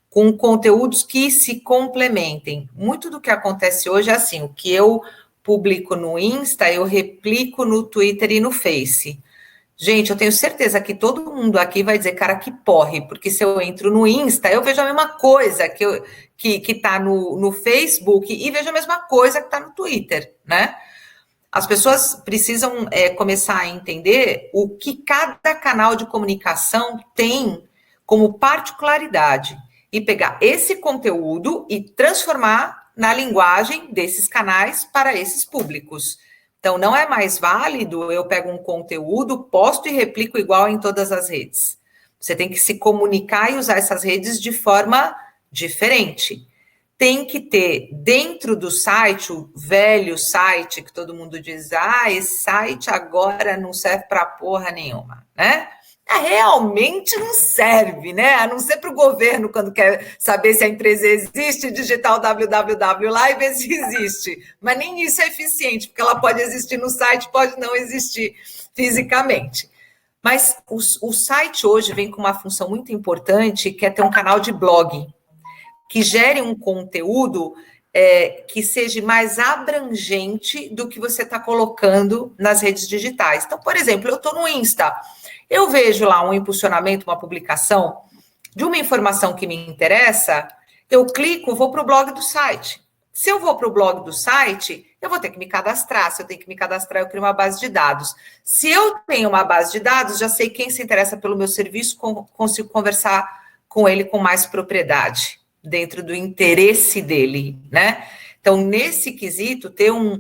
com conteúdos que se complementem, muito do que acontece hoje é assim, o que eu publico no Insta, eu replico no Twitter e no Face. Gente, eu tenho certeza que todo mundo aqui vai dizer, cara, que porre, porque se eu entro no Insta, eu vejo a mesma coisa que está no Facebook e vejo a mesma coisa que está no Twitter, né? As pessoas precisam começar a entender o que cada canal de comunicação tem como particularidade e pegar esse conteúdo e transformar na linguagem desses canais para esses públicos. Então, não é mais válido eu pego um conteúdo, posto e replico igual em todas as redes. Você tem que se comunicar e usar essas redes de forma diferente. Tem que ter dentro do site, o velho site que todo mundo diz, esse site agora não serve para porra nenhuma, né? Realmente não serve, né? A não ser para o governo, quando quer saber se a empresa existe, digitar o www lá e ver se existe. Mas nem isso é eficiente, porque ela pode existir no site, pode não existir fisicamente. Mas o site hoje vem com uma função muito importante, que é ter um canal de blog, que gere um conteúdo que seja mais abrangente do que você está colocando nas redes digitais. Então, por exemplo, eu estou no Insta, eu vejo lá um impulsionamento, uma publicação de uma informação que me interessa, eu clico, vou para o blog do site. Se eu vou para o blog do site, eu vou ter que me cadastrar. Se eu tenho que me cadastrar, eu crio uma base de dados. Se eu tenho uma base de dados, já sei quem se interessa pelo meu serviço, consigo conversar com ele com mais propriedade, dentro do interesse dele, né? Então, nesse quesito, ter um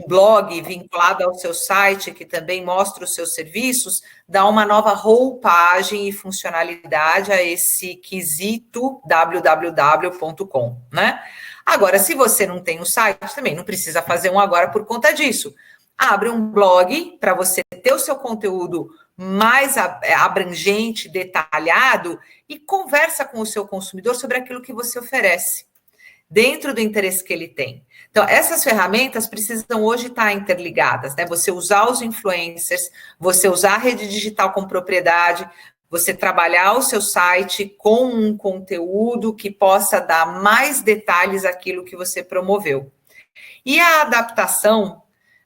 blog vinculado ao seu site, que também mostra os seus serviços, dá uma nova roupagem e funcionalidade a esse quesito www.com, né? Agora, se você não tem o site, também não precisa fazer um agora por conta disso. Abre um blog para você ter o seu conteúdo mais abrangente, detalhado, e conversa com o seu consumidor sobre aquilo que você oferece, dentro do interesse que ele tem. Então, essas ferramentas precisam hoje estar interligadas, né? Você usar os influencers, você usar a rede digital com propriedade, você trabalhar o seu site com um conteúdo que possa dar mais detalhes àquilo que você promoveu. E a adaptação,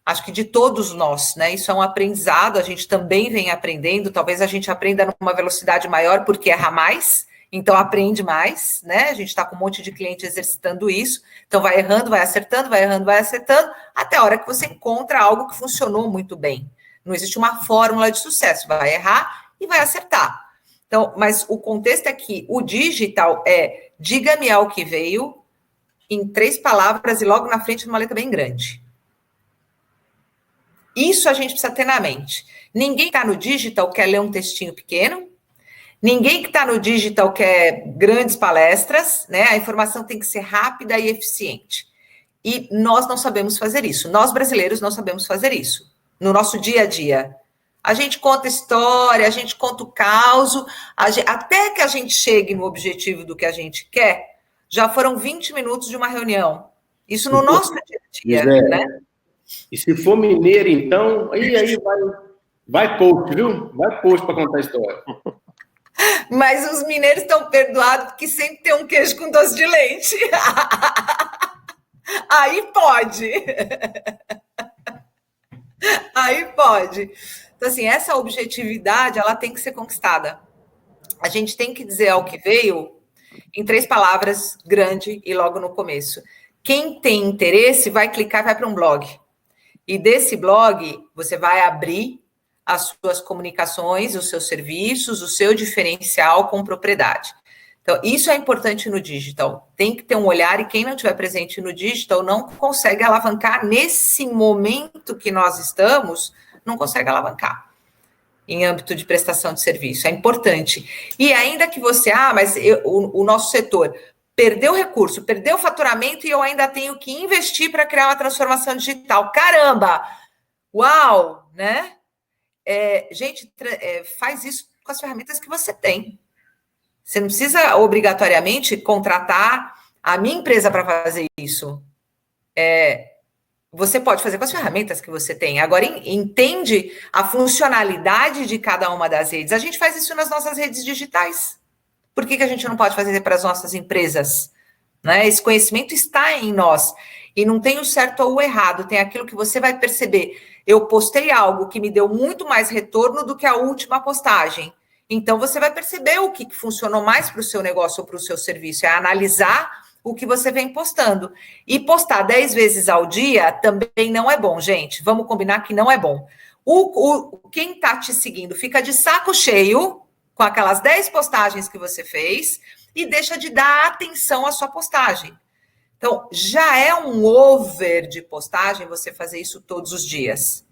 acho que de todos nós, né? Isso é um aprendizado, a gente também vem aprendendo, talvez a gente aprenda numa velocidade maior porque erra mais, então aprende mais, né? A gente está com um monte de cliente exercitando isso, então vai errando, vai acertando, vai errando, vai acertando, até a hora que você encontra algo que funcionou muito bem. Não existe uma fórmula de sucesso, vai errar e vai acertar. Então, mas o contexto é que o digital é diga-me ao que veio em 3 palavras e logo na frente numa letra bem grande. Isso a gente precisa ter na mente. Ninguém que está no digital quer ler um textinho pequeno, ninguém que está no digital quer grandes palestras, né? A informação tem que ser rápida e eficiente. E nós não sabemos fazer isso. Nós, brasileiros, não sabemos fazer isso. No nosso dia a dia. A gente conta história, a gente conta o caos, até que a gente chegue no objetivo do que a gente quer, já foram 20 minutos de uma reunião. Isso no nosso dia a dia, né? E se for mineiro, então, aí vai post, viu? Vai post para contar a história. Mas os mineiros estão perdoados porque sempre tem um queijo com doce de leite. Aí pode. Aí pode. Então, assim, essa objetividade, ela tem que ser conquistada. A gente tem que dizer ao que veio em 3 palavras, grande e logo no começo. Quem tem interesse vai clicar e vai para um blog. E desse blog, você vai abrir as suas comunicações, os seus serviços, o seu diferencial com propriedade. Então, isso é importante no digital. Tem que ter um olhar, e quem não estiver presente no digital não consegue alavancar nesse momento que nós estamos, não consegue alavancar em âmbito de prestação de serviço. É importante. E ainda que você, mas o nosso setor perdeu recurso, perdeu faturamento e eu ainda tenho que investir para criar uma transformação digital. Caramba! Uau! Né? Gente, faz isso com as ferramentas que você tem. Você não precisa obrigatoriamente contratar a minha empresa para fazer isso. Você pode fazer com as ferramentas que você tem. Agora, entende a funcionalidade de cada uma das redes. A gente faz isso nas nossas redes digitais. Por que a gente não pode fazer para as nossas empresas? Né? Esse conhecimento está em nós. E não tem o certo ou o errado. Tem aquilo que você vai perceber. Eu postei algo que me deu muito mais retorno do que a última postagem. Então, você vai perceber o que funcionou mais para o seu negócio ou para o seu serviço. É analisar o que você vem postando. E postar 10 vezes ao dia também não é bom, gente. Vamos combinar que não é bom. Quem está te seguindo fica de saco cheio com aquelas 10 postagens que você fez e deixa de dar atenção à sua postagem. Então, já é um over de postagem você fazer isso todos os dias.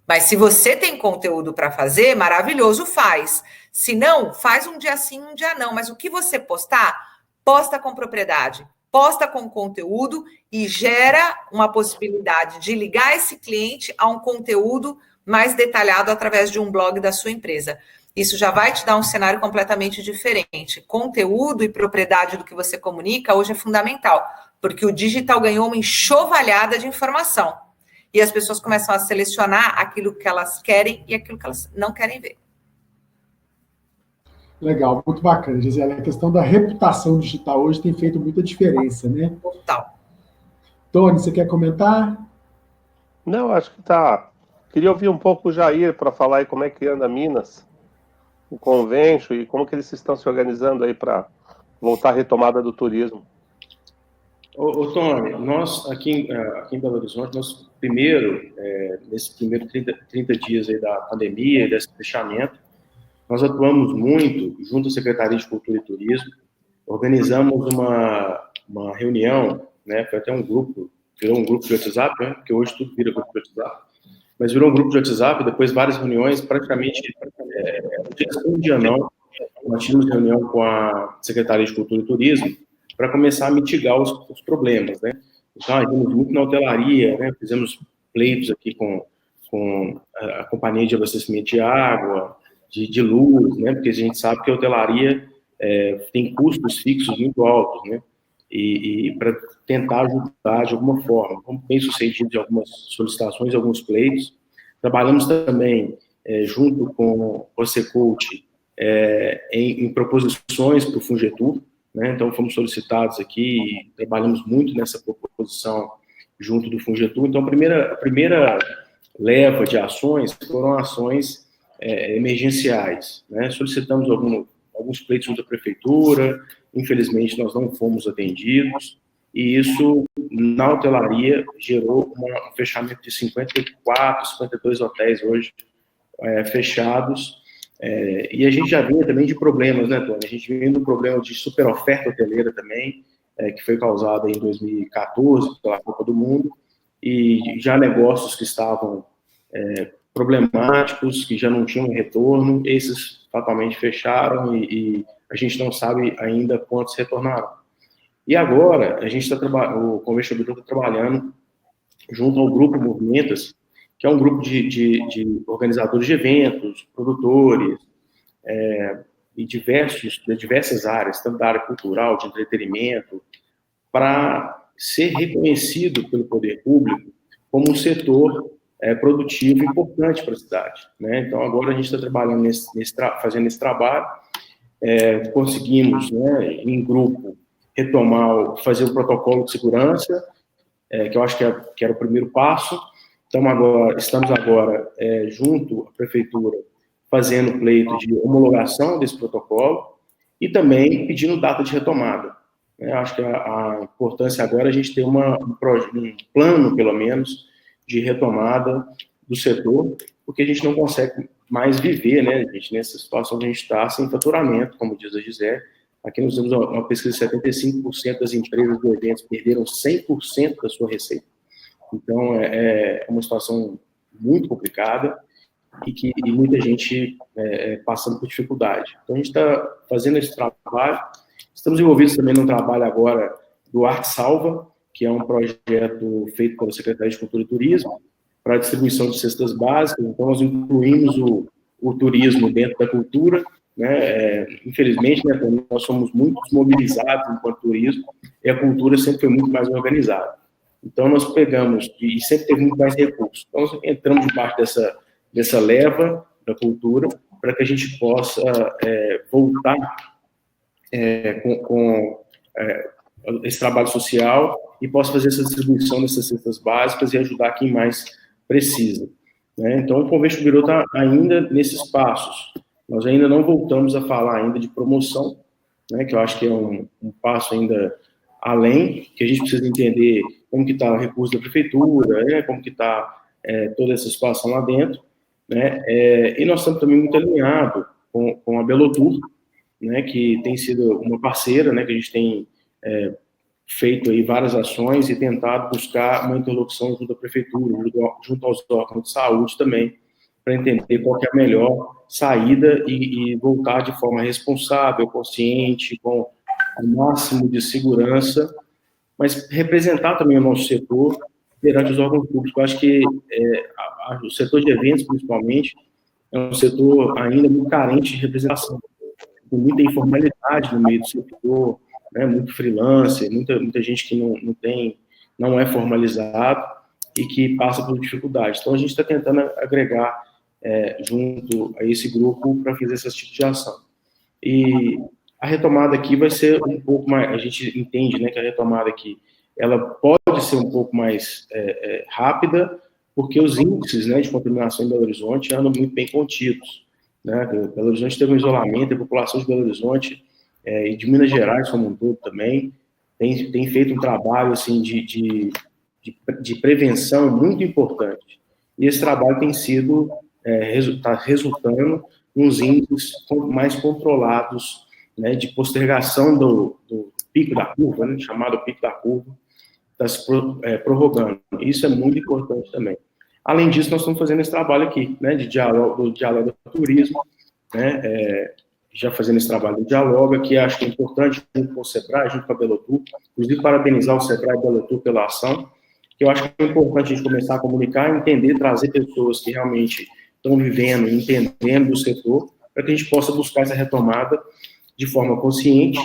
Mas se você tem conteúdo para fazer, maravilhoso, faz. Se não, faz um dia sim, um dia não. Mas o que você postar, posta com propriedade, posta com conteúdo e gera uma possibilidade de ligar esse cliente a um conteúdo mais detalhado através de um blog da sua empresa. Isso já vai te dar um cenário completamente diferente. Conteúdo e propriedade do que você comunica hoje é fundamental, porque o digital ganhou uma enxovalhada de informação. E as pessoas começam a selecionar aquilo que elas querem e aquilo que elas não querem ver. Legal, muito bacana, Gisele. A questão da reputação digital hoje tem feito muita diferença, né? Total. Tony, você quer comentar? Não, acho que tá. Queria ouvir um pouco o Jair para falar aí como é que anda Minas, o convênio e como que eles estão se organizando aí para voltar à retomada do turismo. Ô Tony, nós aqui em Belo Horizonte, nós primeiro, nesses primeiros 30 dias aí da pandemia e desse fechamento, nós atuamos muito junto à Secretaria de Cultura e Turismo, organizamos uma reunião, né, foi até um grupo, virou um grupo de WhatsApp, né, porque hoje tudo vira grupo de WhatsApp, mas virou um grupo de WhatsApp, depois várias reuniões, praticamente um dia não, nós tínhamos reunião com a Secretaria de Cultura e Turismo para começar a mitigar os problemas, né? Então, vimos muito na hotelaria, né? Fizemos pleitos aqui com a companhia de abastecimento de água, de luz, né? Porque a gente sabe que a hotelaria tem custos fixos muito altos, né? E para tentar ajudar de alguma forma. Fomos bem sucedidos em algumas solicitações, alguns pleitos. Trabalhamos também junto com o Secult em proposições para o Fungetur, né? Então fomos solicitados aqui e trabalhamos muito nessa proposição junto do Fungetur. Então a primeira leva de ações foram ações emergenciais, né? Solicitamos alguns pleitos junto à prefeitura, infelizmente nós não fomos atendidos, e isso na hotelaria gerou um fechamento de 54, 52 hotéis hoje fechados, e a gente já vinha também de problemas, né, Tony? A gente vinha de um problema de super oferta hoteleira também, que foi causada em 2014 pela Copa do Mundo, e já negócios que estavam problemáticos, que já não tinham retorno, esses fatalmente fecharam e a gente não sabe ainda quantos retornaram. E agora, a gente o Convention Bureau está trabalhando junto ao Grupo Movimentas, que é um grupo de organizadores de eventos, produtores, e de diversas áreas, tanto da área cultural, de entretenimento, para ser reconhecido pelo poder público como um setor produtivo importante para a cidade, né? Então, agora a gente está trabalhando fazendo esse trabalho, conseguimos, né, em grupo, fazer o protocolo de segurança, que eu acho que era o primeiro passo. Estamos agora junto à prefeitura, fazendo pleito de homologação desse protocolo e também pedindo data de retomada. Acho que a importância agora é a gente ter um plano, pelo menos, de retomada do setor, porque a gente não consegue mais viver, né, gente, nessa situação que a gente está sem faturamento, como diz a Gisele. Aqui nós temos uma pesquisa de 75% das empresas de eventos perderam 100% da sua receita. Então, é uma situação muito complicada e muita gente passando por dificuldade. Então, a gente está fazendo esse trabalho. Estamos envolvidos também num trabalho agora do Arte Salva, que é um projeto feito pela Secretaria de Cultura e Turismo para a distribuição de cestas básicas. Então, nós incluímos o turismo dentro da cultura, né? Infelizmente, né, nós somos muito mobilizados enquanto turismo e a cultura sempre foi muito mais organizada. Então, nós pegamos, e sempre teve muito mais recursos. Então, nós entramos debaixo dessa leva da cultura para que a gente possa voltar com esse trabalho social e possa fazer essa distribuição dessas cestas básicas e ajudar quem mais precisa, né? Então, o Convention Bureau está ainda nesses passos. Nós ainda não voltamos a falar ainda de promoção, né, que eu acho que é um passo ainda além, que a gente precisa entender como que está o recurso da prefeitura, né, como que está toda essa situação lá dentro, né, e nós estamos também muito alinhados com a Belotur, né, que tem sido uma parceira, né, que a gente tem feito aí várias ações e tentado buscar uma interlocução junto à prefeitura, junto aos órgãos de saúde também, para entender qual que é a melhor saída e voltar de forma responsável, consciente, com o máximo de segurança, mas representar também o nosso setor perante os órgãos públicos. Eu acho que o setor de eventos, principalmente, é um setor ainda muito carente de representação, com muita informalidade no meio do setor, né, muito freelancer, muita gente que não é formalizado e que passa por dificuldade. Então, a gente está tentando agregar junto a esse grupo para fazer esse tipo de ação. E a retomada aqui vai ser um pouco mais, a gente entende, né, que a retomada aqui, ela pode ser um pouco mais rápida, porque os índices, né, de contaminação em Belo Horizonte andam muito bem contidos, né? Belo Horizonte teve um isolamento, a população de Belo Horizonte e de Minas Gerais como um todo também tem feito um trabalho assim de prevenção muito importante. E esse trabalho tem sido está resultando em uns índices mais controlados, né, de postergação do pico da curva, né, chamado pico da curva, está se prorrogando. Isso é muito importante também. Além disso, nós estamos fazendo esse trabalho aqui, né, do diálogo do turismo, né, já fazendo esse trabalho do diálogo, que acho que é importante, junto com o SEBRAE, junto com a Belotur, inclusive parabenizar o SEBRAE e a Belotur pela ação, que eu acho que é importante a gente começar a comunicar, entender, trazer pessoas que realmente estão vivendo, entendendo do setor, para que a gente possa buscar essa retomada de forma consciente,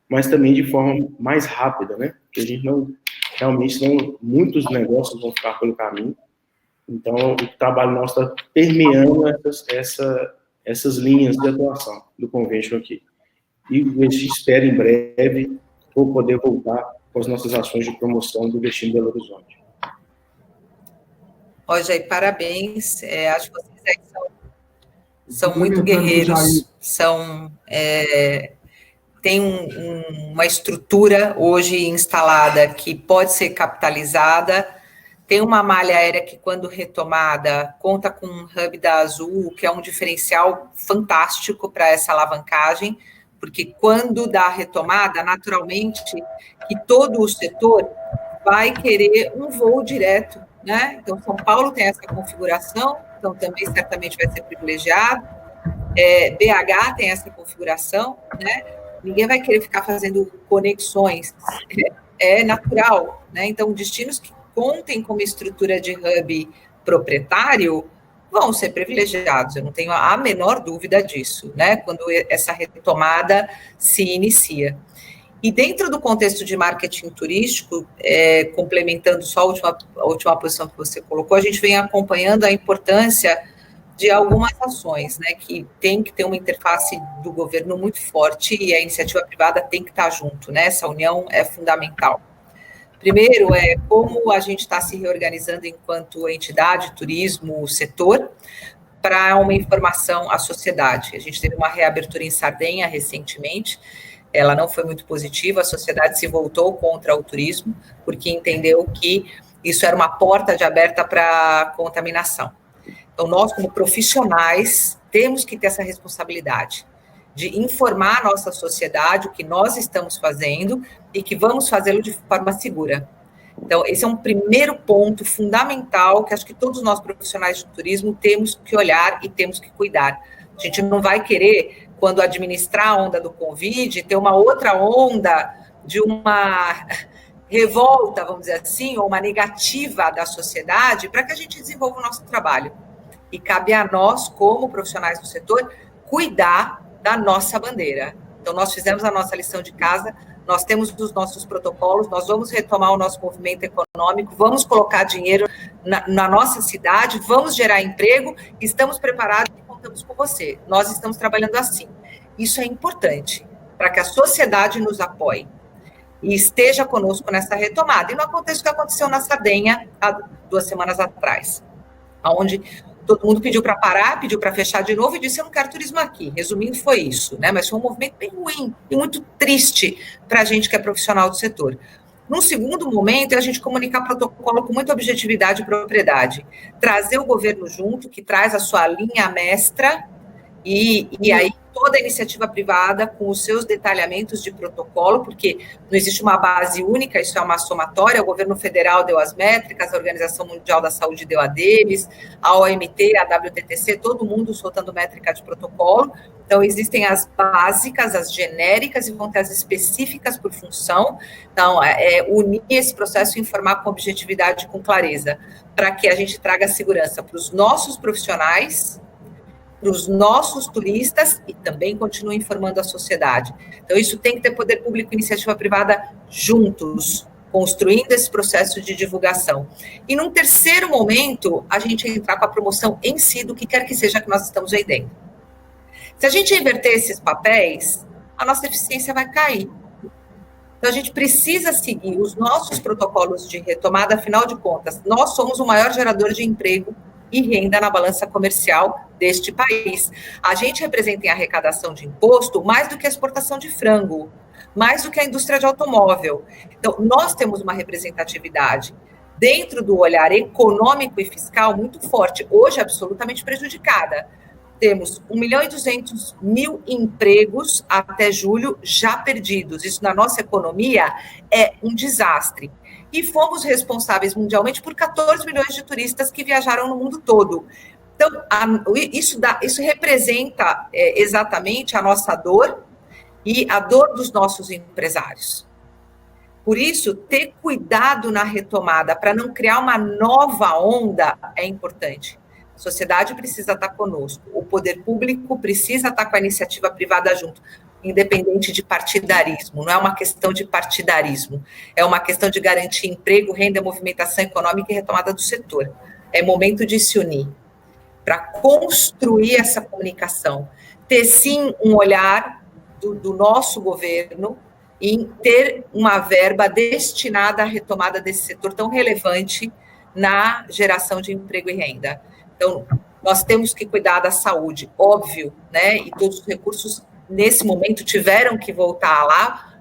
mas também de forma mais rápida, né? Porque a gente não, realmente, senão muitos negócios vão ficar pelo caminho. Então, o trabalho nosso está permeando essas linhas de atuação do Convention aqui. E a gente espera, em breve, poder voltar com as nossas ações de promoção do destino Belo Horizonte. Ó, Jair, parabéns. Acho que vocês aí são muito guerreiros, tem uma estrutura hoje instalada que pode ser capitalizada, tem uma malha aérea que, quando retomada, conta com um hub da Azul, que é um diferencial fantástico para essa alavancagem, porque quando dá a retomada, naturalmente, que todo o setor vai querer um voo direto, né? Então, São Paulo tem essa configuração, então também certamente vai ser privilegiado. BH tem essa configuração, né? Ninguém vai querer ficar fazendo conexões, é natural, né? Então, destinos que contem com uma estrutura de hub proprietário vão ser privilegiados, eu não tenho a menor dúvida disso, né? Quando essa retomada se inicia. E dentro do contexto de marketing turístico, complementando só a última posição que você colocou, a gente vem acompanhando a importância de algumas ações, né, que tem que ter uma interface do governo muito forte e a iniciativa privada tem que estar junto, né? Essa união é fundamental. Primeiro, como a gente está se reorganizando enquanto entidade, turismo, setor, para uma informação à sociedade. A gente teve uma reabertura em Sardenha recentemente, ela não foi muito positiva, a sociedade se voltou contra o turismo, porque entendeu que isso era uma porta de aberta para contaminação. Então, nós, como profissionais, temos que ter essa responsabilidade de informar a nossa sociedade o que nós estamos fazendo e que vamos fazê-lo de forma segura. Então, esse é um primeiro ponto fundamental que acho que todos nós profissionais de turismo temos que olhar e temos que cuidar. A gente não vai querer, quando administrar a onda do Covid, ter uma outra onda de uma revolta, vamos dizer assim, ou uma negativa da sociedade para que a gente desenvolva o nosso trabalho. E cabe a nós, como profissionais do setor, cuidar da nossa bandeira. Então, nós fizemos a nossa lição de casa, nós temos os nossos protocolos, nós vamos retomar o nosso movimento econômico, vamos colocar dinheiro na nossa cidade, vamos gerar emprego, estamos preparados e contamos com você. Nós estamos trabalhando assim. Isso é importante para que a sociedade nos apoie e esteja conosco nessa retomada. E não acontece o que aconteceu na Sardenha há 2 semanas atrás, onde todo mundo pediu para parar, pediu para fechar de novo e disse, eu não quero turismo aqui. Resumindo, foi isso, né? Mas foi um movimento bem ruim e muito triste para a gente que é profissional do setor. Num segundo momento, é a gente comunicar protocolo com muita objetividade e propriedade. Trazer o governo junto, que traz a sua linha mestra, e aí toda a iniciativa privada com os seus detalhamentos de protocolo, porque não existe uma base única, isso é uma somatória, o governo federal deu as métricas, a Organização Mundial da Saúde deu a deles, a OMT, a WTTC, todo mundo soltando métrica de protocolo. Então, existem as básicas, as genéricas, e vão ter as específicas por função. Então, unir esse processo e informar com objetividade e com clareza, para que a gente traga segurança para os nossos profissionais, para os nossos turistas e também continue informando a sociedade. Então, isso tem que ter poder público e iniciativa privada juntos, construindo esse processo de divulgação. E, num terceiro momento, a gente entrar com a promoção em si do que quer que seja que nós estamos aí dentro. Se a gente inverter esses papéis, a nossa eficiência vai cair. Então, a gente precisa seguir os nossos protocolos de retomada, afinal de contas, nós somos o maior gerador de emprego e renda na balança comercial deste país. A gente representa em arrecadação de imposto mais do que a exportação de frango, mais do que a indústria de automóvel. Então, nós temos uma representatividade dentro do olhar econômico e fiscal muito forte, hoje absolutamente prejudicada. Temos 1.200.000 empregos até julho já perdidos. Isso na nossa economia é um desastre. E fomos responsáveis mundialmente por 14 milhões de turistas que viajaram no mundo todo. Então, isso representa exatamente a nossa dor e a dor dos nossos empresários. Por isso, ter cuidado na retomada para não criar uma nova onda é importante. A sociedade precisa estar conosco, o poder público precisa estar com a iniciativa privada junto, independente de partidarismo. Não é uma questão de partidarismo, é uma questão de garantir emprego, renda, movimentação econômica e retomada do setor. É momento de se unir para construir essa comunicação, ter sim um olhar do nosso governo em ter uma verba destinada à retomada desse setor tão relevante na geração de emprego e renda. Então, nós temos que cuidar da saúde, óbvio, né? E todos os recursos, nesse momento, tiveram que voltar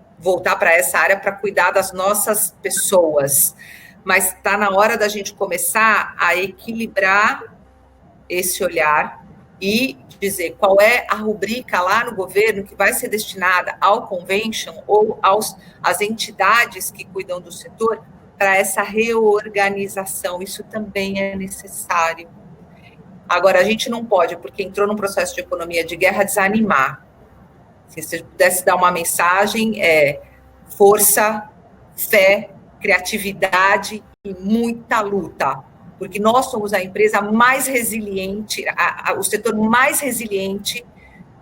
para essa área para cuidar das nossas pessoas. Mas está na hora da gente começar a equilibrar esse olhar e dizer qual é a rubrica lá no governo que vai ser destinada ao convention ou às entidades que cuidam do setor para essa reorganização. Isso também é necessário. Agora, a gente não pode, porque entrou num processo de economia de guerra, desanimar. Se você pudesse dar uma mensagem, força, fé, criatividade e muita luta. Porque nós somos a empresa mais resiliente, o setor mais resiliente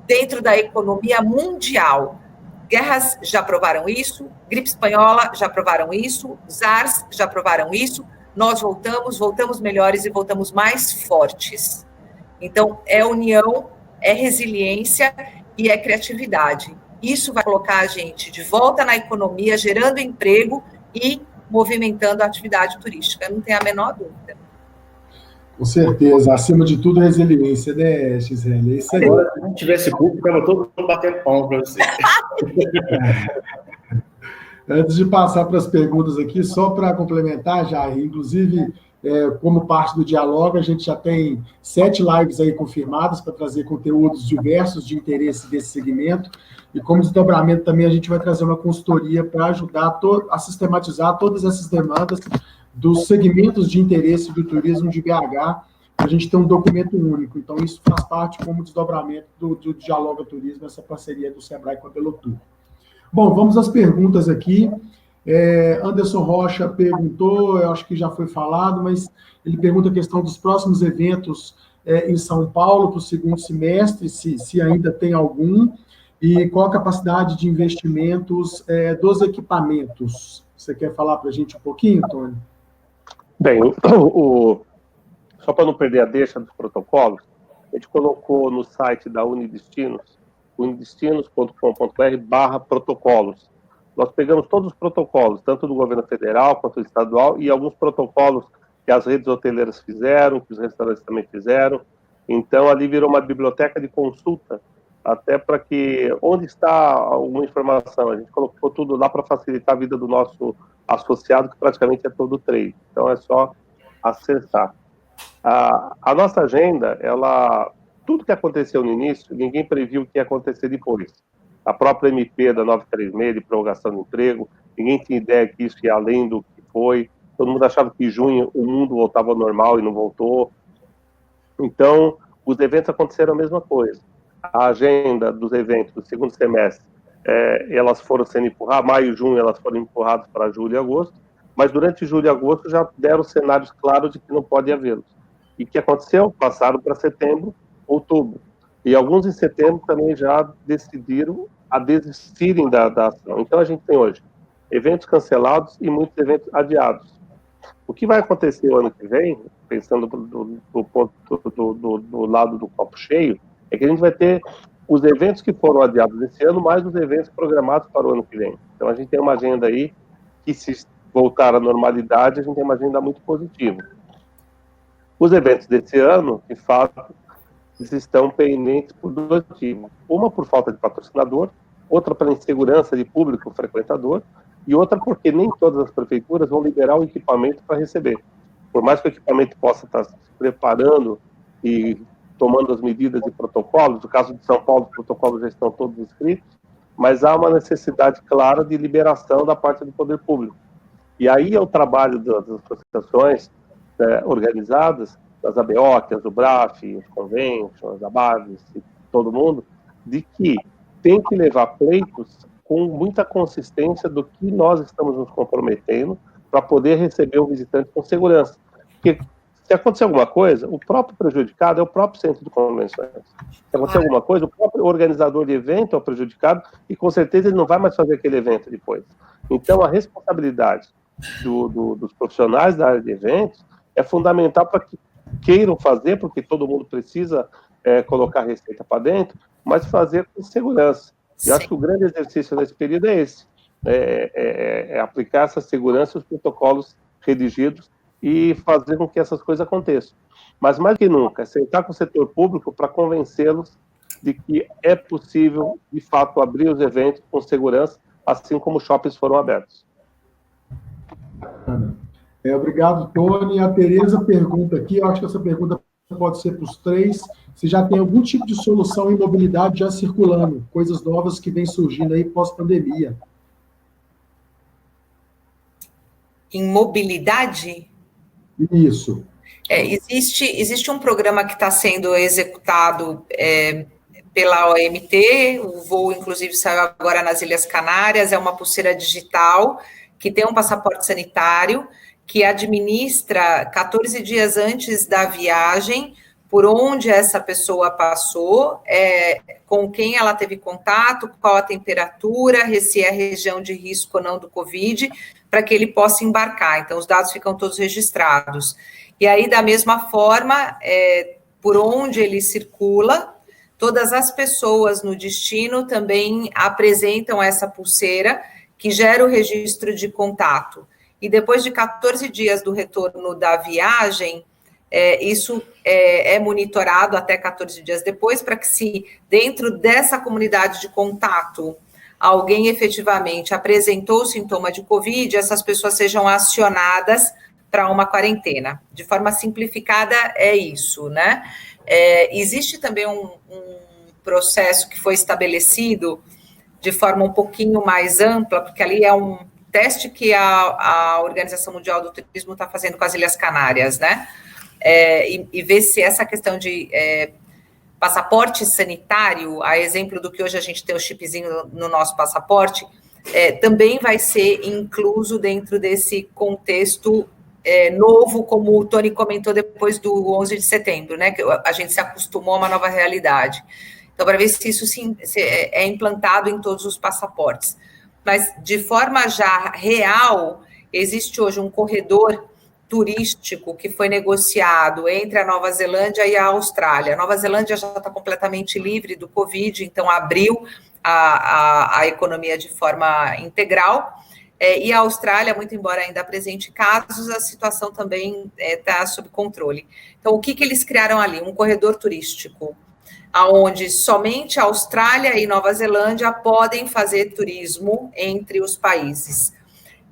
dentro da economia mundial. Guerras já provaram isso, gripe espanhola já provaram isso, SARS já provaram isso. Nós voltamos melhores e voltamos mais fortes. Então, é união, é resiliência e é criatividade. Isso vai colocar a gente de volta na economia, gerando emprego e movimentando a atividade turística. Eu não tenho a menor dúvida. Com certeza. Acima de tudo, resiliência, né, Gisele? Isso aí. Agora, se não tivesse público, estava todo mundo batendo palma para você. Antes de passar para as perguntas aqui, só para complementar, Jair, inclusive, como parte do Dialoga, a gente já tem 7 lives aí confirmadas para trazer conteúdos diversos de interesse desse segmento, e como desdobramento também a gente vai trazer uma consultoria para ajudar a sistematizar todas essas demandas dos segmentos de interesse do turismo de BH, para a gente ter um documento único. Então, isso faz parte como desdobramento do Dialoga Turismo, essa parceria do Sebrae com a Belotur. Bom, vamos às perguntas aqui. Anderson Rocha perguntou, eu acho que já foi falado, mas ele pergunta a questão dos próximos eventos em São Paulo para o segundo semestre, se ainda tem algum, e qual a capacidade de investimentos dos equipamentos. Você quer falar para a gente um pouquinho, Tony? Bem, só para não perder a deixa dos protocolos, a gente colocou no site da Unidestinos, unidestinos.com.br/protocolos. Nós pegamos todos os protocolos, tanto do governo federal quanto do estadual, e alguns protocolos que as redes hoteleiras fizeram, que os restaurantes também fizeram. Então, ali virou uma biblioteca de consulta, até para que, onde está alguma informação, a gente colocou tudo lá para facilitar a vida do nosso associado, que praticamente é todo trade. Então, é só acessar. A nossa agenda, tudo que aconteceu no início, ninguém previu o que ia acontecer depois. A própria MP da 936, de prorrogação do emprego, ninguém tinha ideia que isso ia além do que foi. Todo mundo achava que em junho o mundo voltava ao normal e não voltou. Então, os eventos aconteceram a mesma coisa. A agenda dos eventos do segundo semestre, elas foram sendo empurradas, maio e junho elas foram empurradas para julho e agosto, mas durante julho e agosto já deram cenários claros de que não pode havê-los. E o que aconteceu? Passaram para setembro, outubro. E alguns em setembro também já decidiram a desistirem da ação. Então a gente tem hoje eventos cancelados e muitos eventos adiados. O que vai acontecer o ano que vem, pensando do ponto do lado do copo cheio, é que a gente vai ter os eventos que foram adiados esse ano, mais os eventos programados para o ano que vem. Então, a gente tem uma agenda aí que, se voltar à normalidade, a gente tem uma agenda muito positiva. Os eventos desse ano, de fato, eles estão pendentes por dois motivos. Uma por falta de patrocinador, outra pela insegurança de público frequentador, e outra porque nem todas as prefeituras vão liberar o equipamento para receber. Por mais que o equipamento possa estar se preparando e tomando as medidas e protocolos, no caso de São Paulo, os protocolos já estão todos escritos, mas há uma necessidade clara de liberação da parte do poder público. E aí é o trabalho das associações organizadas, das ABOC, do BRAF, os conventions, as ABAVES, todo mundo, de que tem que levar pleitos com muita consistência do que nós estamos nos comprometendo para poder receber o visitante com segurança. Porque se acontecer alguma coisa, o próprio prejudicado é o próprio centro de convenções. Se acontecer alguma coisa, o próprio organizador de evento é o prejudicado e, com certeza, ele não vai mais fazer aquele evento depois. Então, a responsabilidade dos profissionais da área de eventos é fundamental para que queiram fazer, porque todo mundo precisa colocar receita para dentro, mas fazer com segurança. E acho que o grande exercício nesse período é esse, aplicar essa segurança e os protocolos redigidos e fazer com que essas coisas aconteçam. Mas, mais que nunca, sentar com o setor público para convencê-los de que é possível, de fato, abrir os eventos com segurança, assim como os shoppings foram abertos. Obrigado, Tony. A Tereza pergunta aqui, eu acho que essa pergunta pode ser para os três, se já tem algum tipo de solução em mobilidade já circulando, coisas novas que vêm surgindo aí pós-pandemia. Em mobilidade? Isso. Existe um programa que está sendo executado pela OMT, o voo, inclusive, saiu agora nas Ilhas Canárias, é uma pulseira digital que tem um passaporte sanitário, que administra 14 dias antes da viagem, por onde essa pessoa passou, com quem ela teve contato, qual a temperatura, se é região de risco ou não do Covid, para que ele possa embarcar. Então, os dados ficam todos registrados. E aí, da mesma forma, por onde ele circula, todas as pessoas no destino também apresentam essa pulseira, que gera o registro de contato. E depois de 14 dias do retorno da viagem, isso é monitorado até 14 dias depois, para que, se dentro dessa comunidade de contato alguém efetivamente apresentou sintoma de Covid, essas pessoas sejam acionadas para uma quarentena. De forma simplificada, é isso, né? Existe também um processo que foi estabelecido de forma um pouquinho mais ampla, porque ali é um teste que a Organização Mundial do Turismo está fazendo com as Ilhas Canárias, né? E ver se essa questão de passaporte sanitário, a exemplo do que hoje a gente tem o chipzinho no nosso passaporte, também vai ser incluso dentro desse contexto novo, como o Tony comentou depois do 11 de setembro, né? Que a gente se acostumou a uma nova realidade. Então, para ver se isso é implantado em todos os passaportes. Mas, de forma já real, existe hoje um corredor turístico que foi negociado entre a Nova Zelândia e a Austrália. A Nova Zelândia já está completamente livre do Covid, então abriu a economia de forma integral, e a Austrália, muito embora ainda apresente casos, a situação também está sob controle. Então, o que eles criaram ali? Um corredor turístico, onde somente a Austrália e Nova Zelândia podem fazer turismo entre os países.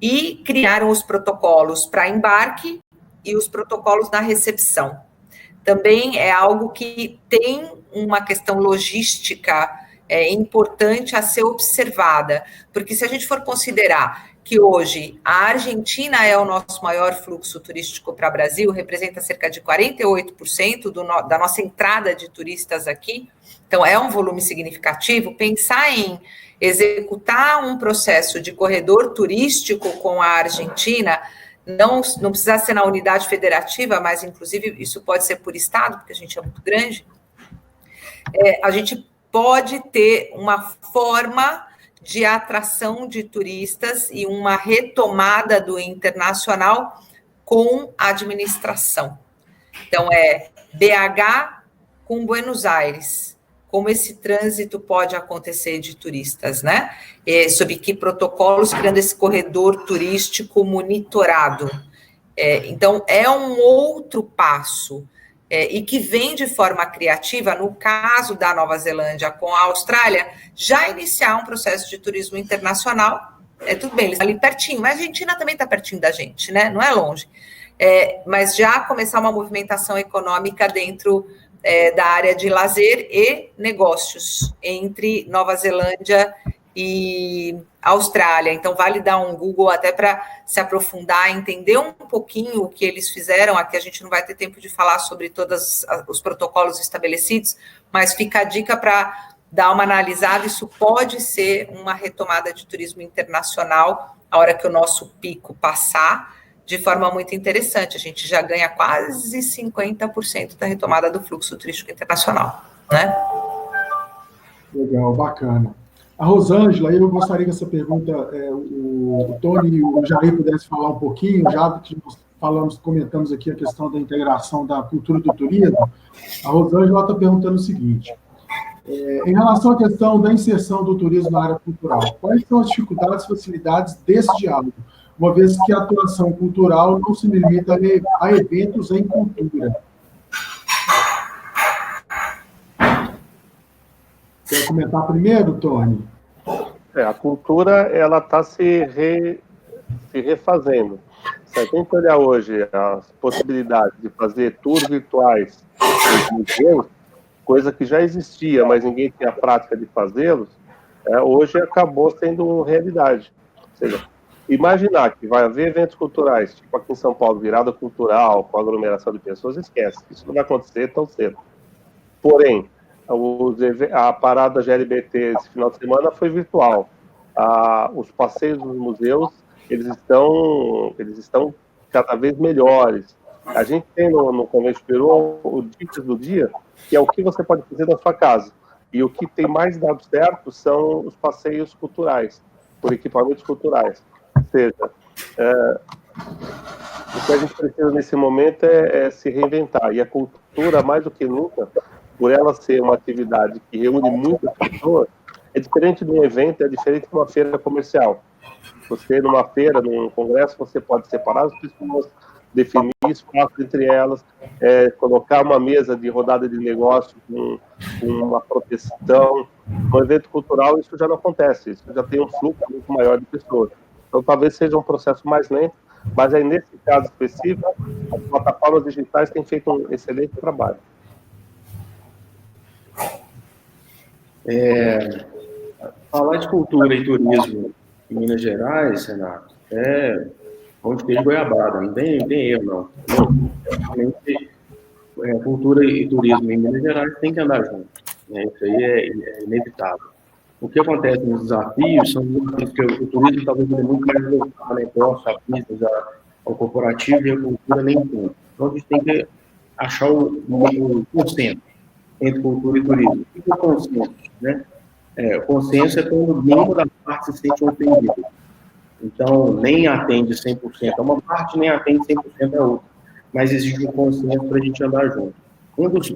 E criaram os protocolos para embarque e os protocolos na recepção. Também é algo que tem uma questão logística importante a ser observada, porque se a gente for considerar que hoje a Argentina é o nosso maior fluxo turístico para o Brasil, representa cerca de 48% da nossa entrada de turistas aqui, então é um volume significativo. Pensar em executar um processo de corredor turístico com a Argentina, não precisa ser na unidade federativa, mas inclusive isso pode ser por estado, porque a gente é muito grande, a gente pode ter uma forma de atração de turistas e uma retomada do internacional com a administração. Então, BH com Buenos Aires, como esse trânsito pode acontecer de turistas, né? Sob que protocolos, criando esse corredor turístico monitorado. Então, é um outro passo, e que vem de forma criativa, no caso da Nova Zelândia com a Austrália, já iniciar um processo de turismo internacional. Tudo bem, eles estão ali pertinho, mas a Argentina também está pertinho da gente, né? Não é longe. Mas já começar uma movimentação econômica dentro da área de lazer e negócios entre Nova Zelândia e Austrália. Então, vale dar um Google até para se aprofundar, entender um pouquinho o que eles fizeram. Aqui a gente não vai ter tempo de falar sobre todos os protocolos estabelecidos, mas fica a dica para dar uma analisada. Isso pode ser uma retomada de turismo internacional a hora que o nosso pico passar, de forma muito interessante. A gente já ganha quase 50% da retomada do fluxo turístico internacional, né? Legal, bacana. A Rosângela, eu gostaria que essa pergunta, o Tony e o Jair pudessem falar um pouquinho, já que nós comentamos aqui a questão da integração da cultura do turismo. A Rosângela está perguntando o seguinte: em relação à questão da inserção do turismo na área cultural, quais são as dificuldades e facilidades desse diálogo, uma vez que a atuação cultural não se limita a eventos em cultura? Quer comentar primeiro, Tony? A cultura, ela está se refazendo. Se a gente olhar hoje as possibilidades de fazer tours virtuais nos museus, coisa que já existia, mas ninguém tinha a prática de fazê-los, hoje acabou sendo realidade. Ou seja, imaginar que vai haver eventos culturais, tipo aqui em São Paulo, virada cultural, com aglomeração de pessoas, esquece. Isso não vai acontecer tão cedo. Porém, a parada GLBT esse final de semana foi virtual. Os passeios nos museus, eles estão cada vez melhores. A gente tem no Convênio Peru o Dicas do Dia, que é o que você pode fazer na sua casa. E o que tem mais dado certo são os passeios culturais, por equipamentos culturais. Ou seja, o que a gente precisa nesse momento é se reinventar. E a cultura, mais do que nunca, por ela ser uma atividade que reúne muitas pessoas, é diferente de um evento, é diferente de uma feira comercial. Você, numa feira, num congresso, você pode separar as pessoas, definir espaço entre elas, colocar uma mesa de rodada de negócio com uma proteção. No evento cultural, isso já não acontece, isso já tem um fluxo muito maior de pessoas. Então, talvez seja um processo mais lento, mas aí, nesse caso específico, as plataformas digitais têm feito um excelente trabalho. Falar de cultura e turismo em Minas Gerais, Renato, onde tem goiabada, não tem erro, não. Realmente, cultura e turismo em Minas Gerais tem que andar junto. Isso aí é inevitável. O que acontece nos desafios são desafios que o turismo talvez seja muito mais voltado ao negócio, a business, ao corporativo, e a cultura nem tanto. Então, a gente tem que achar o consenso entre cultura e turismo. O que é o consenso? Né? O consenso é quando nenhuma das partes se sente ofendida. Então, nem atende 100% a uma parte, nem atende 100% a outra. Mas existe um consenso para a gente andar junto. Uma das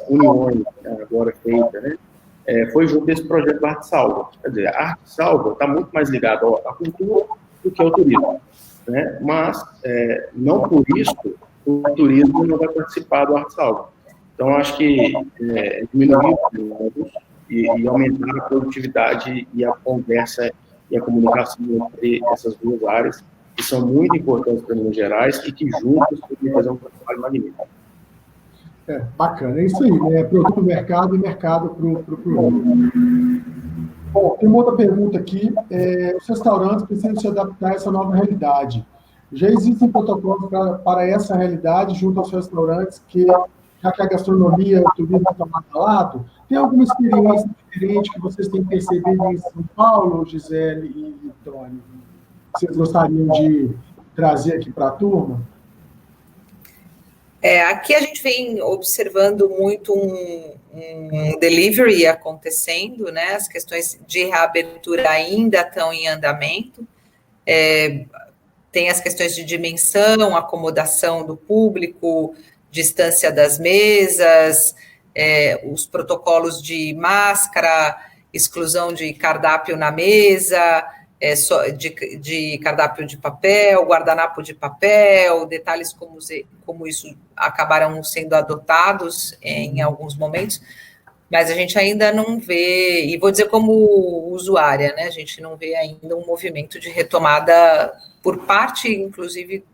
uniões agora feita, né, foi junto desse projeto da Arte Salva. Quer dizer, a Arte Salva está muito mais ligada à cultura do que ao turismo. Né? Mas, não por isso, o turismo não vai participar do Arte Salva. Então, acho que diminuir e aumentar a produtividade e a conversa e a comunicação entre essas duas áreas, que são muito importantes para Minas Gerais e que juntas podem fazer um trabalho magnífico. Bacana, é isso aí, né? Produto do mercado e mercado para o produto. Bom, tem uma outra pergunta aqui. Os restaurantes precisam se adaptar a essa nova realidade. Já existem protocolos para essa realidade junto aos restaurantes, já que a gastronomia e o turismo estão lado a lado? Tem alguma experiência diferente que vocês têm percebido em São Paulo, Gisele e Tony? Vocês gostariam de trazer aqui para a turma? Aqui a gente vem observando muito um delivery acontecendo, né? As questões de reabertura ainda estão em andamento. Tem as questões de dimensão, acomodação do público, distância das mesas, os protocolos de máscara, exclusão de cardápio na mesa, de cardápio de papel, guardanapo de papel, detalhes como isso acabaram sendo adotados em alguns momentos, mas a gente ainda não vê, e vou dizer como usuária, né, a gente não vê ainda um movimento de retomada por parte, inclusive,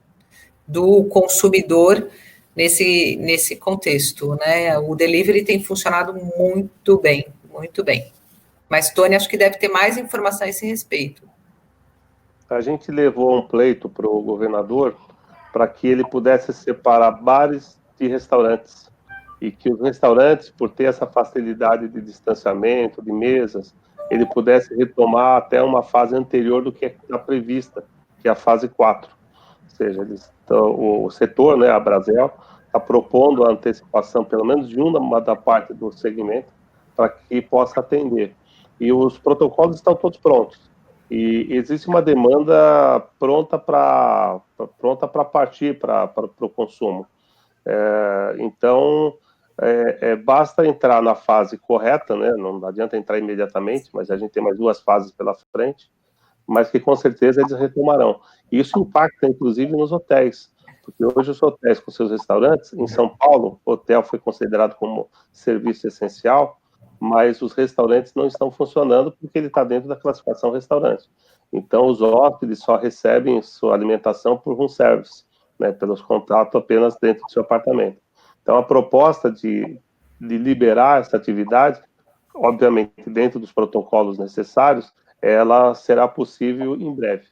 do consumidor nesse contexto, né? O delivery tem funcionado muito bem, muito bem. Mas, Tony, acho que deve ter mais informações a esse respeito. A gente levou um pleito para o governador para que ele pudesse separar bares de restaurantes, e que os restaurantes, por ter essa facilidade de distanciamento, de mesas, ele pudesse retomar até uma fase anterior do que está prevista, que é a fase 4. Ou seja, o setor, né, a Brasel, está propondo a antecipação, pelo menos de uma da parte do segmento, para que possa atender. E os protocolos estão todos prontos. E existe uma demanda pronta para partir para o consumo. Então, basta entrar na fase correta, né? Não adianta entrar imediatamente, mas a gente tem mais 2 fases pela frente, mas que com certeza eles retomarão. E isso impacta, inclusive, nos hotéis, porque hoje os hotéis com seus restaurantes, em São Paulo, o hotel foi considerado como serviço essencial, mas os restaurantes não estão funcionando porque ele está dentro da classificação restaurante. Então, os hóspedes só recebem sua alimentação por room service, né, pelos contratos apenas dentro do seu apartamento. Então, a proposta de liberar essa atividade, obviamente, dentro dos protocolos necessários, ela será possível em breve.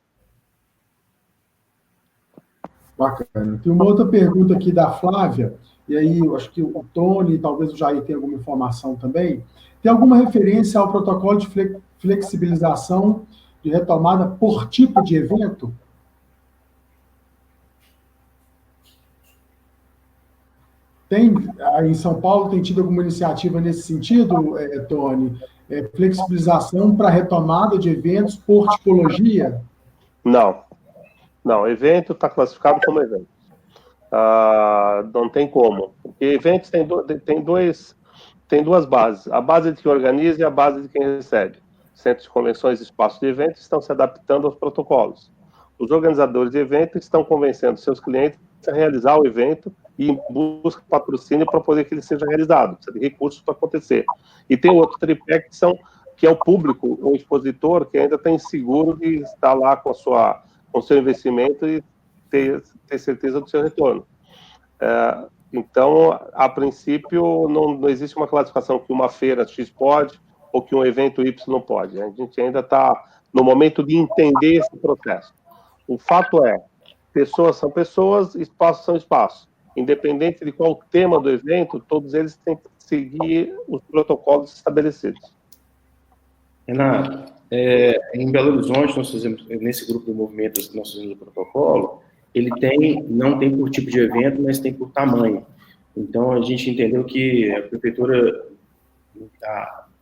Bacana. Tem uma outra pergunta aqui da Flávia, e aí eu acho que o Tony, talvez o Jair tenha alguma informação também. Tem alguma referência ao protocolo de flexibilização de retomada por tipo de evento? Aí em São Paulo tem tido alguma iniciativa nesse sentido, Tony? Flexibilização para retomada de eventos por tipologia? Não, evento está classificado como evento. Não tem como, porque eventos tem 2 bases, a base de quem organiza e a base de quem recebe. Centros de convenções e espaços de eventos estão se adaptando aos protocolos. Os organizadores de eventos estão convencendo seus clientes a realizar o evento e busca patrocínio para poder que ele seja realizado, precisa de recursos para acontecer. E tem outro tripé que é o público, o expositor, que ainda está inseguro de estar lá com o seu investimento e ter certeza do seu retorno. Então, a princípio, não existe uma classificação que uma feira X pode ou que um evento Y não pode. A gente ainda está no momento de entender esse processo. O fato é, pessoas são pessoas, espaços são espaços. Independente de qual o tema do evento, todos eles têm que seguir os protocolos estabelecidos. Renato, em Belo Horizonte, nós fizemos, nesse grupo de movimentos que nós fizemos o protocolo, ele não tem por tipo de evento, mas tem por tamanho. Então, a gente entendeu que a prefeitura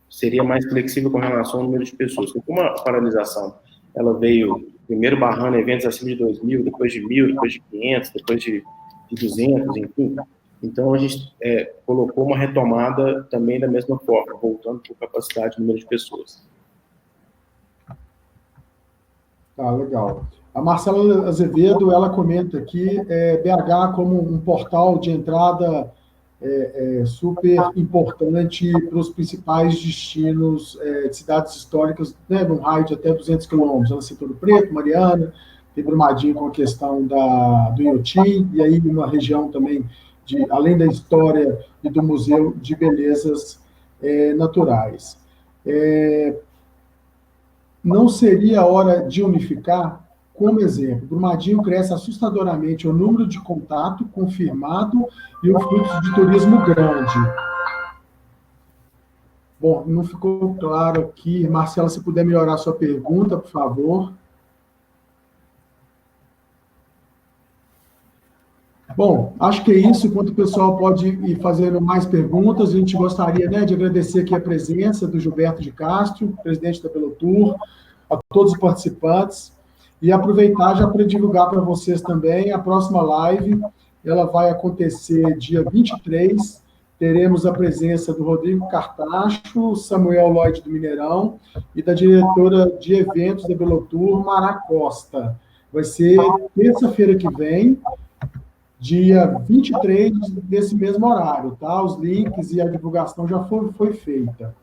seria mais flexível com relação ao número de pessoas. Porque como a paralisação, ela veio primeiro barrando eventos acima de 2.000, depois de 1.000, depois de 500, depois de 200, enfim. Então, a gente colocou uma retomada também da mesma forma, voltando por capacidade e número de pessoas. Tá, legal. A Marcela Azevedo, ela comenta aqui, BH como um portal de entrada super importante para os principais destinos de cidades históricas, né, num raio de até 200 quilômetros. Ela citou Ouro Preto, Mariana, tem Brumadinho com a questão do Inhotim, e aí uma região também, além da história e do Museu de Belezas Naturais. Não seria hora de unificar? Como exemplo, Brumadinho cresce assustadoramente o número de contato confirmado e o fluxo de turismo grande. Bom, não ficou claro aqui. Marcela, se puder melhorar a sua pergunta, por favor. Bom, acho que é isso. Enquanto o pessoal pode ir fazendo mais perguntas, a gente gostaria, né, de agradecer aqui a presença do Gilberto de Castro, presidente da Belotur, a todos os participantes, e aproveitar já para divulgar para vocês também a próxima live. Ela vai acontecer dia 23, teremos a presença do Rodrigo Cartacho, Samuel Lloyd do Mineirão e da diretora de eventos da Belotur, Mara Costa. Vai ser terça-feira que vem, dia 23 desse mesmo horário, tá? Os links e a divulgação já foi feita.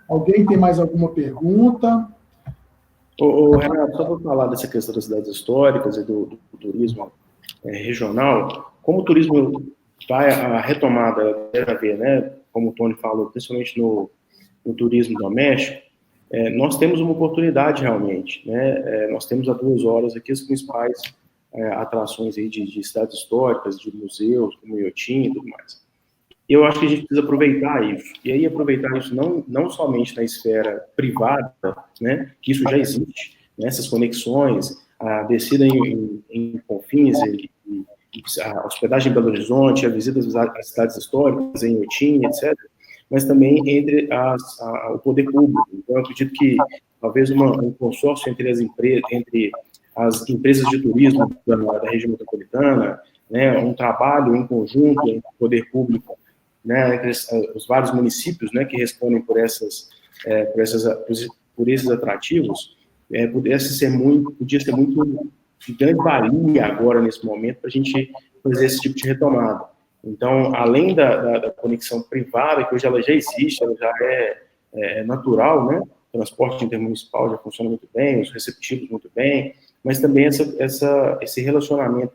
Alguém tem mais alguma pergunta? Renato, só para falar dessa questão das cidades históricas e do turismo regional, como o turismo vai, a retomada deve haver, né? Como o Tony falou, principalmente no turismo doméstico, nós temos uma oportunidade realmente, né? Nós temos há 2 horas aqui as principais atrações aí de cidades históricas, de museus, como o Iotim e tudo mais. E eu acho que a gente precisa aproveitar isso. E aí aproveitar isso não somente na esfera privada, né? Que isso já existe, né? Essas conexões, a descida em Confins, a hospedagem em Belo Horizonte, a visita às cidades históricas, em Iotim, etc., mas também entre o poder público. Então, eu acredito que talvez um consórcio entre as empresas de turismo da região metropolitana, né, um trabalho em conjunto entre o poder público, né, entre os vários municípios, né, que respondem por esses atrativos, podia ser muito de grande valia agora, nesse momento, para a gente fazer esse tipo de retomada. Então, além da conexão privada, que hoje ela já existe, ela já é natural, né? O transporte intermunicipal já funciona muito bem, os receptivos muito bem, mas também esse relacionamento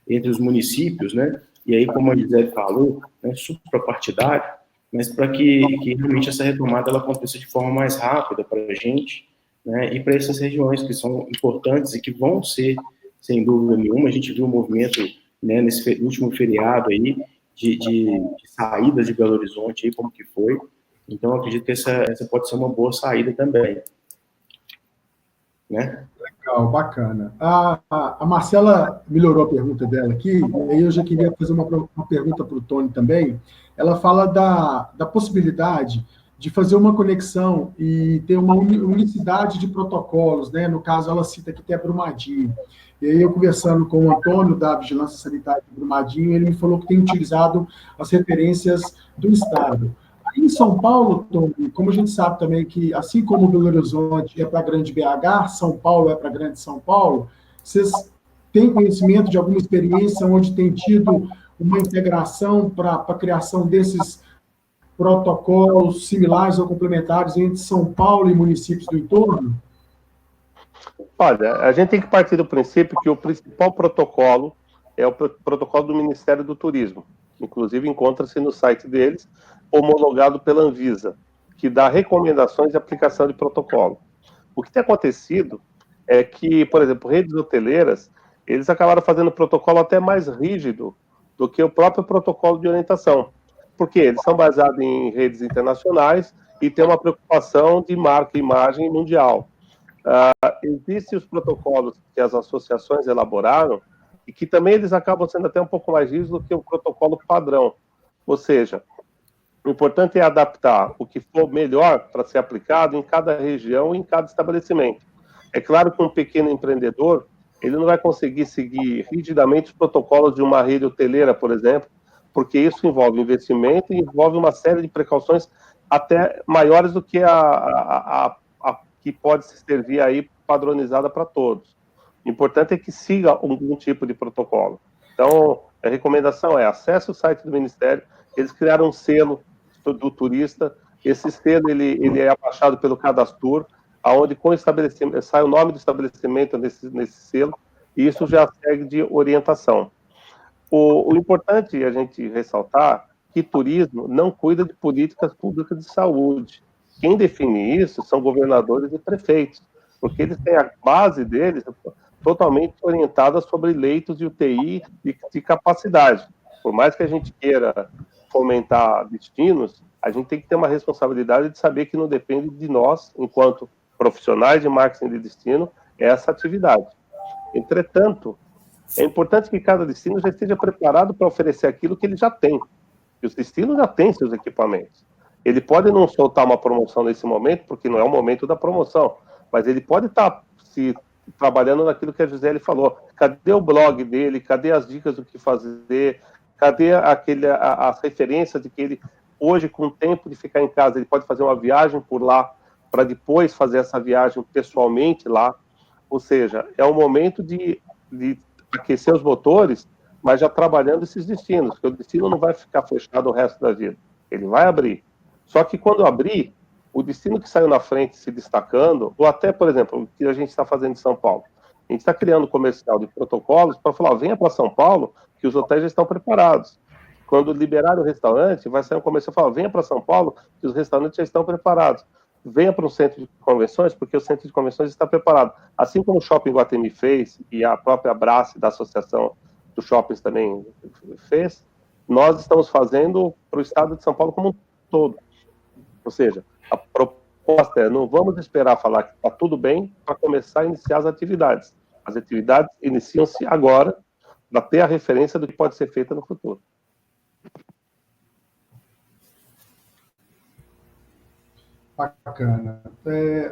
entre os municípios, né? E aí, como a Gisele falou, né, suprapartidário, mas para que realmente essa retomada ela aconteça de forma mais rápida para a gente, né, e para essas regiões que são importantes e que vão ser, sem dúvida nenhuma, a gente viu um movimento, né, nesse último feriado aí, de saídas de Belo Horizonte, aí, como que foi. Então, eu acredito que essa pode ser uma boa saída também. Né? Legal, bacana. A Marcela melhorou a pergunta dela aqui, e aí eu já queria fazer uma pergunta para o Tony também. Ela fala da possibilidade de fazer uma conexão e ter uma unicidade de protocolos, né? No caso, ela cita aqui até Brumadinho. E aí, eu conversando com o Antônio, da Vigilância Sanitária de Brumadinho, ele me falou que tem utilizado as referências do Estado. Aí em São Paulo, Tony, como a gente sabe também que, assim como Belo Horizonte é para Grande BH, São Paulo é para Grande São Paulo, vocês têm conhecimento de alguma experiência onde tem tido uma integração para a criação desses protocolos similares ou complementares entre São Paulo e municípios do entorno? Olha, a gente tem que partir do princípio que o principal protocolo é o protocolo do Ministério do Turismo. Inclusive, encontra-se no site deles, homologado pela Anvisa, que dá recomendações de aplicação de protocolo. O que tem acontecido é que, por exemplo, redes hoteleiras, eles acabaram fazendo protocolo até mais rígido do que o próprio protocolo de orientação. Porque eles são baseados em redes internacionais e têm uma preocupação de marca e imagem mundial. Existem os protocolos que as associações elaboraram e que também eles acabam sendo até um pouco mais rígidos do que o protocolo padrão. Ou seja, o importante é adaptar o que for melhor para ser aplicado em cada região e em cada estabelecimento. É claro que um pequeno empreendedor, ele não vai conseguir seguir rigidamente os protocolos de uma rede hoteleira, por exemplo, porque isso envolve investimento e envolve uma série de precauções até maiores do que a que pode se servir aí padronizada para todos. O importante é que siga algum tipo de protocolo. Então, a recomendação é acesse o site do Ministério, eles criaram um selo do turista, esse selo ele é abaixado pelo Cadastur, aonde com o estabelecimento sai o nome do estabelecimento nesse selo, e isso já segue de orientação. O importante é a gente ressaltar que turismo não cuida de políticas públicas de saúde. Quem define isso são governadores e prefeitos, porque eles têm a base deles totalmente orientada sobre leitos de UTI e de capacidade. Por mais que a gente queira fomentar destinos, a gente tem que ter uma responsabilidade de saber que não depende de nós, enquanto profissionais de marketing de destino, essa atividade. Entretanto, é importante que cada destino já esteja preparado para oferecer aquilo que ele já tem. E os destinos já têm seus equipamentos. Ele pode não soltar uma promoção nesse momento, porque não é o momento da promoção, mas ele pode estar se trabalhando naquilo que a Gisele falou. Cadê o blog dele? Cadê as dicas do que fazer? Cadê as referências de que ele, hoje, com o tempo de ficar em casa, ele pode fazer uma viagem por lá, para depois fazer essa viagem pessoalmente lá? Ou seja, é o momento de aquecer os motores, mas já trabalhando esses destinos, porque o destino não vai ficar fechado o resto da vida, ele vai abrir. Só que quando abrir, o destino que saiu na frente se destacando, ou até, por exemplo, o que a gente está fazendo em São Paulo, a gente está criando um comercial de protocolos para falar, venha para São Paulo, que os hotéis já estão preparados. Quando liberar o restaurante, vai sair um comercial e falar, venha para São Paulo, que os restaurantes já estão preparados. Venha para um centro de convenções, porque o centro de convenções está preparado. Assim como o Shopping Guatemi fez, e a própria Abrace da Associação dos Shoppings também fez, nós estamos fazendo para o estado de São Paulo como um todo. Ou seja, a proposta é, não vamos esperar falar que está tudo bem para começar a iniciar as atividades. As atividades iniciam-se agora, para ter a referência do que pode ser feito no futuro. Bacana.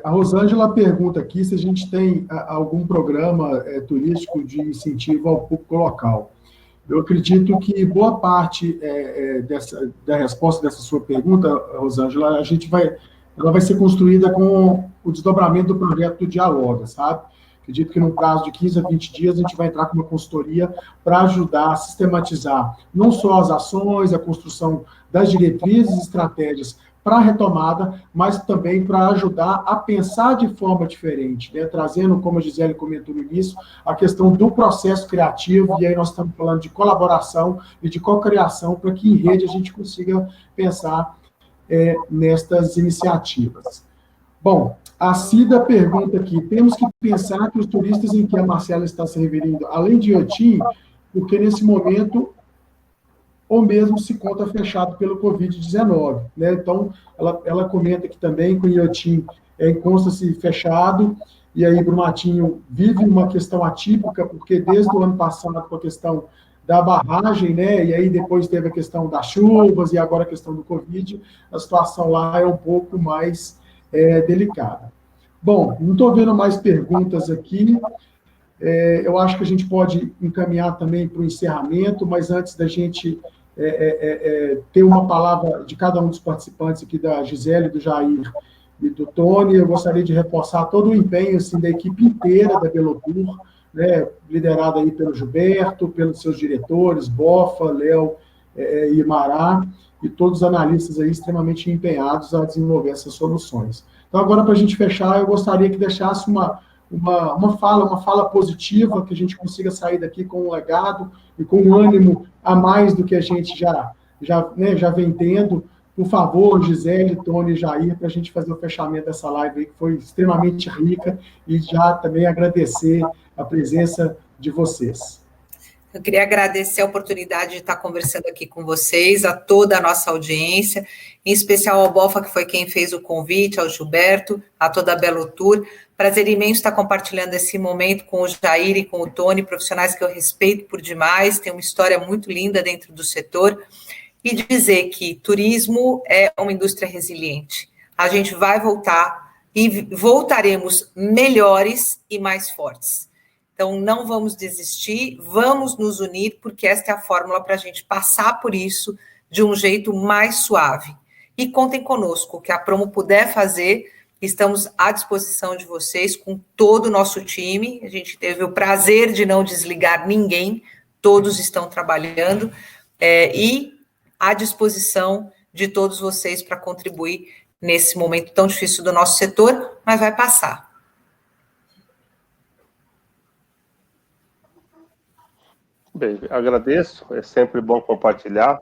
A Rosângela pergunta aqui se a gente tem algum programa turístico de incentivo ao público local. Eu acredito que boa parte da resposta dessa sua pergunta, Rosângela, ela vai ser construída com o desdobramento do projeto do Dialoga, sabe? Acredito que no prazo de 15 a 20 dias a gente vai entrar com uma consultoria para ajudar a sistematizar não só as ações, a construção das diretrizes e estratégias para a retomada, mas também para ajudar a pensar de forma diferente, né? Trazendo, como a Gisele comentou no início, a questão do processo criativo, e aí nós estamos falando de colaboração e de cocriação para que em rede a gente consiga pensar nestas iniciativas. Bom, a Cida pergunta aqui, temos que pensar que os turistas em que a Marcela está se referindo, além de Inhotim, porque nesse momento ou mesmo se conta fechado pelo Covid-19, né? Então, ela comenta aqui também que o Inhotim consta-se fechado, e aí Brumadinho vive uma questão atípica, porque desde o ano passado, com a questão da barragem, né? E aí depois teve a questão das chuvas, e agora a questão do Covid, a situação lá é um pouco mais delicada. Bom, não estou vendo mais perguntas aqui, eu acho que a gente pode encaminhar também para o encerramento, mas antes da gente ter uma palavra de cada um dos participantes aqui, da Gisele, do Jair e do Tony, eu gostaria de reforçar todo o empenho assim, da equipe inteira da Belotour, né, liderada aí pelo Gilberto, pelos seus diretores, Bofa, Léo e Mará, e todos os analistas aí extremamente empenhados a desenvolver essas soluções. Então, agora, para a gente fechar, eu gostaria que deixasse uma fala positiva, que a gente consiga sair daqui com um legado e com um ânimo a mais do que a gente já vem tendo. Por favor, Gisele, Tony e Jair, para a gente fazer o fechamento dessa live aí, que foi extremamente rica, e já também agradecer a presença de vocês. Eu queria agradecer a oportunidade de estar conversando aqui com vocês, a toda a nossa audiência, em especial ao Bofa, que foi quem fez o convite, ao Gilberto, a toda a Belotour. Prazer imenso estar compartilhando esse momento com o Jair e com o Tony, profissionais que eu respeito por demais, tem uma história muito linda dentro do setor, e dizer que turismo é uma indústria resiliente. A gente vai voltar e voltaremos melhores e mais fortes. Então, não vamos desistir, vamos nos unir, porque esta é a fórmula para a gente passar por isso de um jeito mais suave. E contem conosco, o que a Promo puder fazer, estamos à disposição de vocês, com todo o nosso time. A gente teve o prazer de não desligar ninguém, todos estão trabalhando, e à disposição de todos vocês para contribuir nesse momento tão difícil do nosso setor, mas vai passar. Bem, agradeço, é sempre bom compartilhar,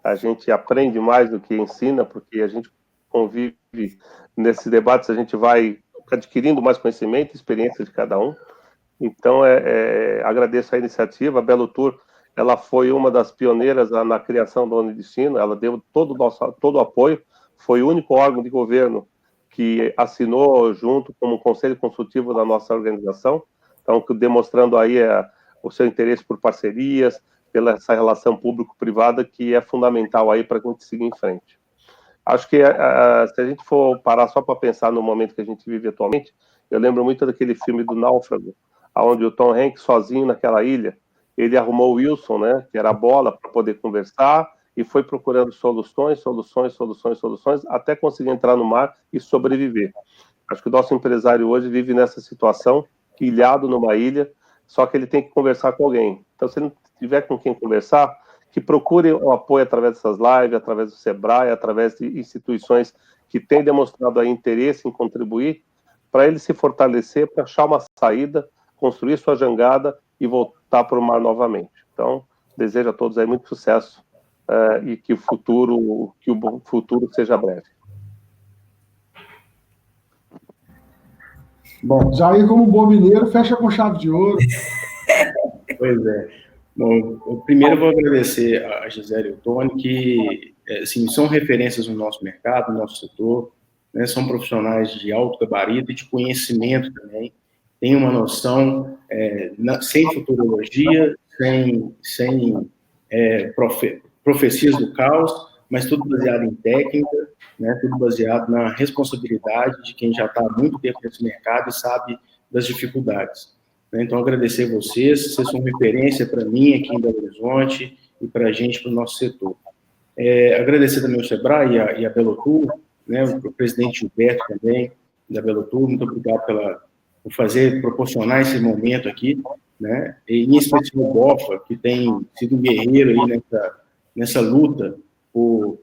a gente aprende mais do que ensina, porque a gente convive nesses debates, a gente vai adquirindo mais conhecimento e experiência de cada um, então agradeço a iniciativa, a Belotour, ela foi uma das pioneiras na criação do Unidestino, ela deu todo o apoio, foi o único órgão de governo que assinou junto como conselho consultivo da nossa organização, então demonstrando aí o seu interesse por parcerias, pela essa relação público-privada que é fundamental aí para a gente seguir em frente. Acho que se a gente for parar só para pensar no momento que a gente vive atualmente, eu lembro muito daquele filme do Náufrago, onde o Tom Hanks sozinho naquela ilha, ele arrumou o Wilson, né, que era a bola, para poder conversar, e foi procurando soluções, até conseguir entrar no mar e sobreviver. Acho que o nosso empresário hoje vive nessa situação, ilhado numa ilha, só que ele tem que conversar com alguém. Então, se ele não tiver com quem conversar, que procure o apoio através dessas lives, através do Sebrae, através de instituições que têm demonstrado aí interesse em contribuir, para ele se fortalecer, para achar uma saída, construir sua jangada e voltar para o mar novamente. Então, desejo a todos aí muito sucesso e que o futuro seja breve. Bom, Jair, como um bom mineiro, fecha com chave de ouro. Pois é. Bom, primeiro eu vou agradecer a Gisele e o Tony, que assim, são referências no nosso mercado, no nosso setor, né, são profissionais de alto gabarito e de conhecimento também, têm uma noção, sem futurologia, sem profecias do caos, mas tudo baseado em técnica, né, tudo baseado na responsabilidade de quem já está há muito tempo nesse mercado e sabe das dificuldades. Então, agradecer vocês são referência para mim aqui em Belo Horizonte e para a gente, para o nosso setor. Agradecer também ao Sebrae e a Belotur, né, o presidente Gilberto também, da Belotur, muito obrigado por proporcionar esse momento aqui, né, e em especial o Bofa, que tem sido um guerreiro aí nessa luta por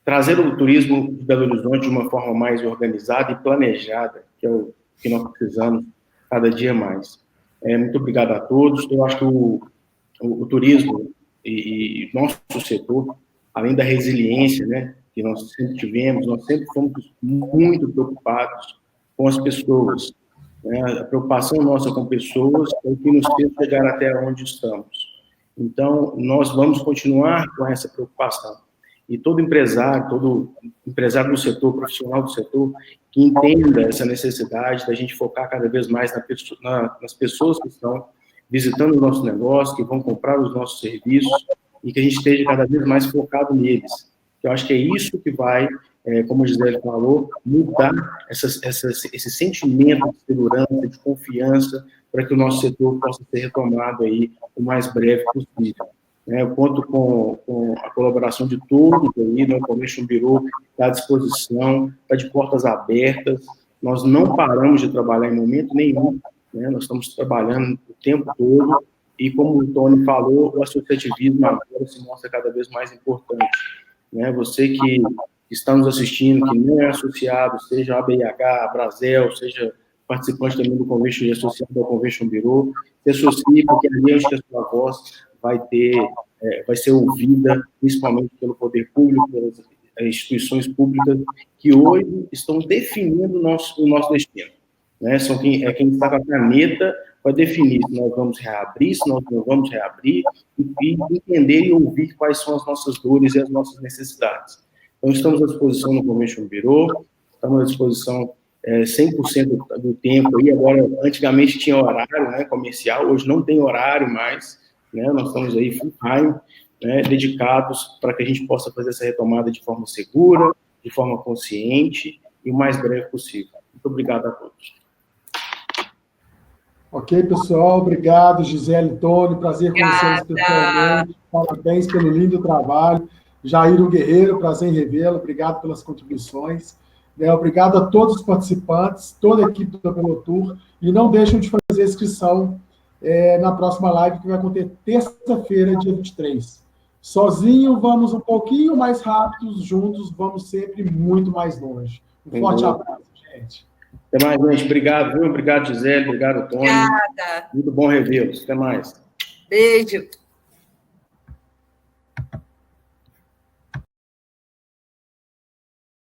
trazer o turismo de Belo Horizonte de uma forma mais organizada e planejada, que é o que nós precisamos cada dia mais. Muito obrigado a todos. Eu acho que o turismo e nosso setor, além da resiliência, né, que nós sempre tivemos, nós sempre fomos muito preocupados com as pessoas. Né? A preocupação nossa com pessoas é o que nos fez chegar até onde estamos. Então, nós vamos continuar com essa preocupação. E todo empresário do setor, profissional do setor, que entenda essa necessidade da gente focar cada vez mais nas pessoas que estão visitando o nosso negócio, que vão comprar os nossos serviços, e que a gente esteja cada vez mais focado neles. Eu acho que é isso que vai, como a Gisele falou, mudar esse sentimento de segurança, de confiança, para que o nosso setor possa ser retomado aí o mais breve possível. Eu conto com a colaboração de todos aí, né? O Convention Bureau está à disposição, está de portas abertas, nós não paramos de trabalhar em momento nenhum, né? Nós estamos trabalhando o tempo todo, e como o Tony falou, o associativismo agora se mostra cada vez mais importante. Né? Você que está nos assistindo, que não é associado, seja a ABIH, a Brasel, seja participante também do Convention e associado ao Convention Bureau, se associe, porque ali acho que a sua voz vai ser ouvida, principalmente pelo poder público, pelas instituições públicas, que hoje estão definindo o nosso destino. Né? Quem está com a caneta para definir se nós vamos reabrir, se nós não vamos reabrir, e entender e ouvir quais são as nossas dores e as nossas necessidades. Então, estamos à disposição no Convention Bureau, estamos à disposição 100% do tempo. E agora, antigamente tinha horário, né, comercial, hoje não tem horário mais, né, nós estamos aí full time, né, dedicados para que a gente possa fazer essa retomada de forma segura, de forma consciente e o mais breve possível. Muito obrigado a todos. Ok, pessoal, obrigado, Gisele, Tony, prazer conhecê-los pessoalmente, parabéns pelo lindo trabalho. Jair o Guerreiro, prazer em revê-lo, obrigado pelas contribuições. Obrigado a todos os participantes, toda a equipe da Belotur, e não deixem de fazer a inscrição na próxima live, que vai acontecer terça-feira, dia 23. Sozinho, vamos um pouquinho mais rápidos, juntos, vamos sempre muito mais longe. Um forte abraço, gente. Até mais, gente. Obrigado, viu? Obrigado, Gisele. Obrigado, Tony. Obrigada. Muito bom revê-los. Até mais. Beijo.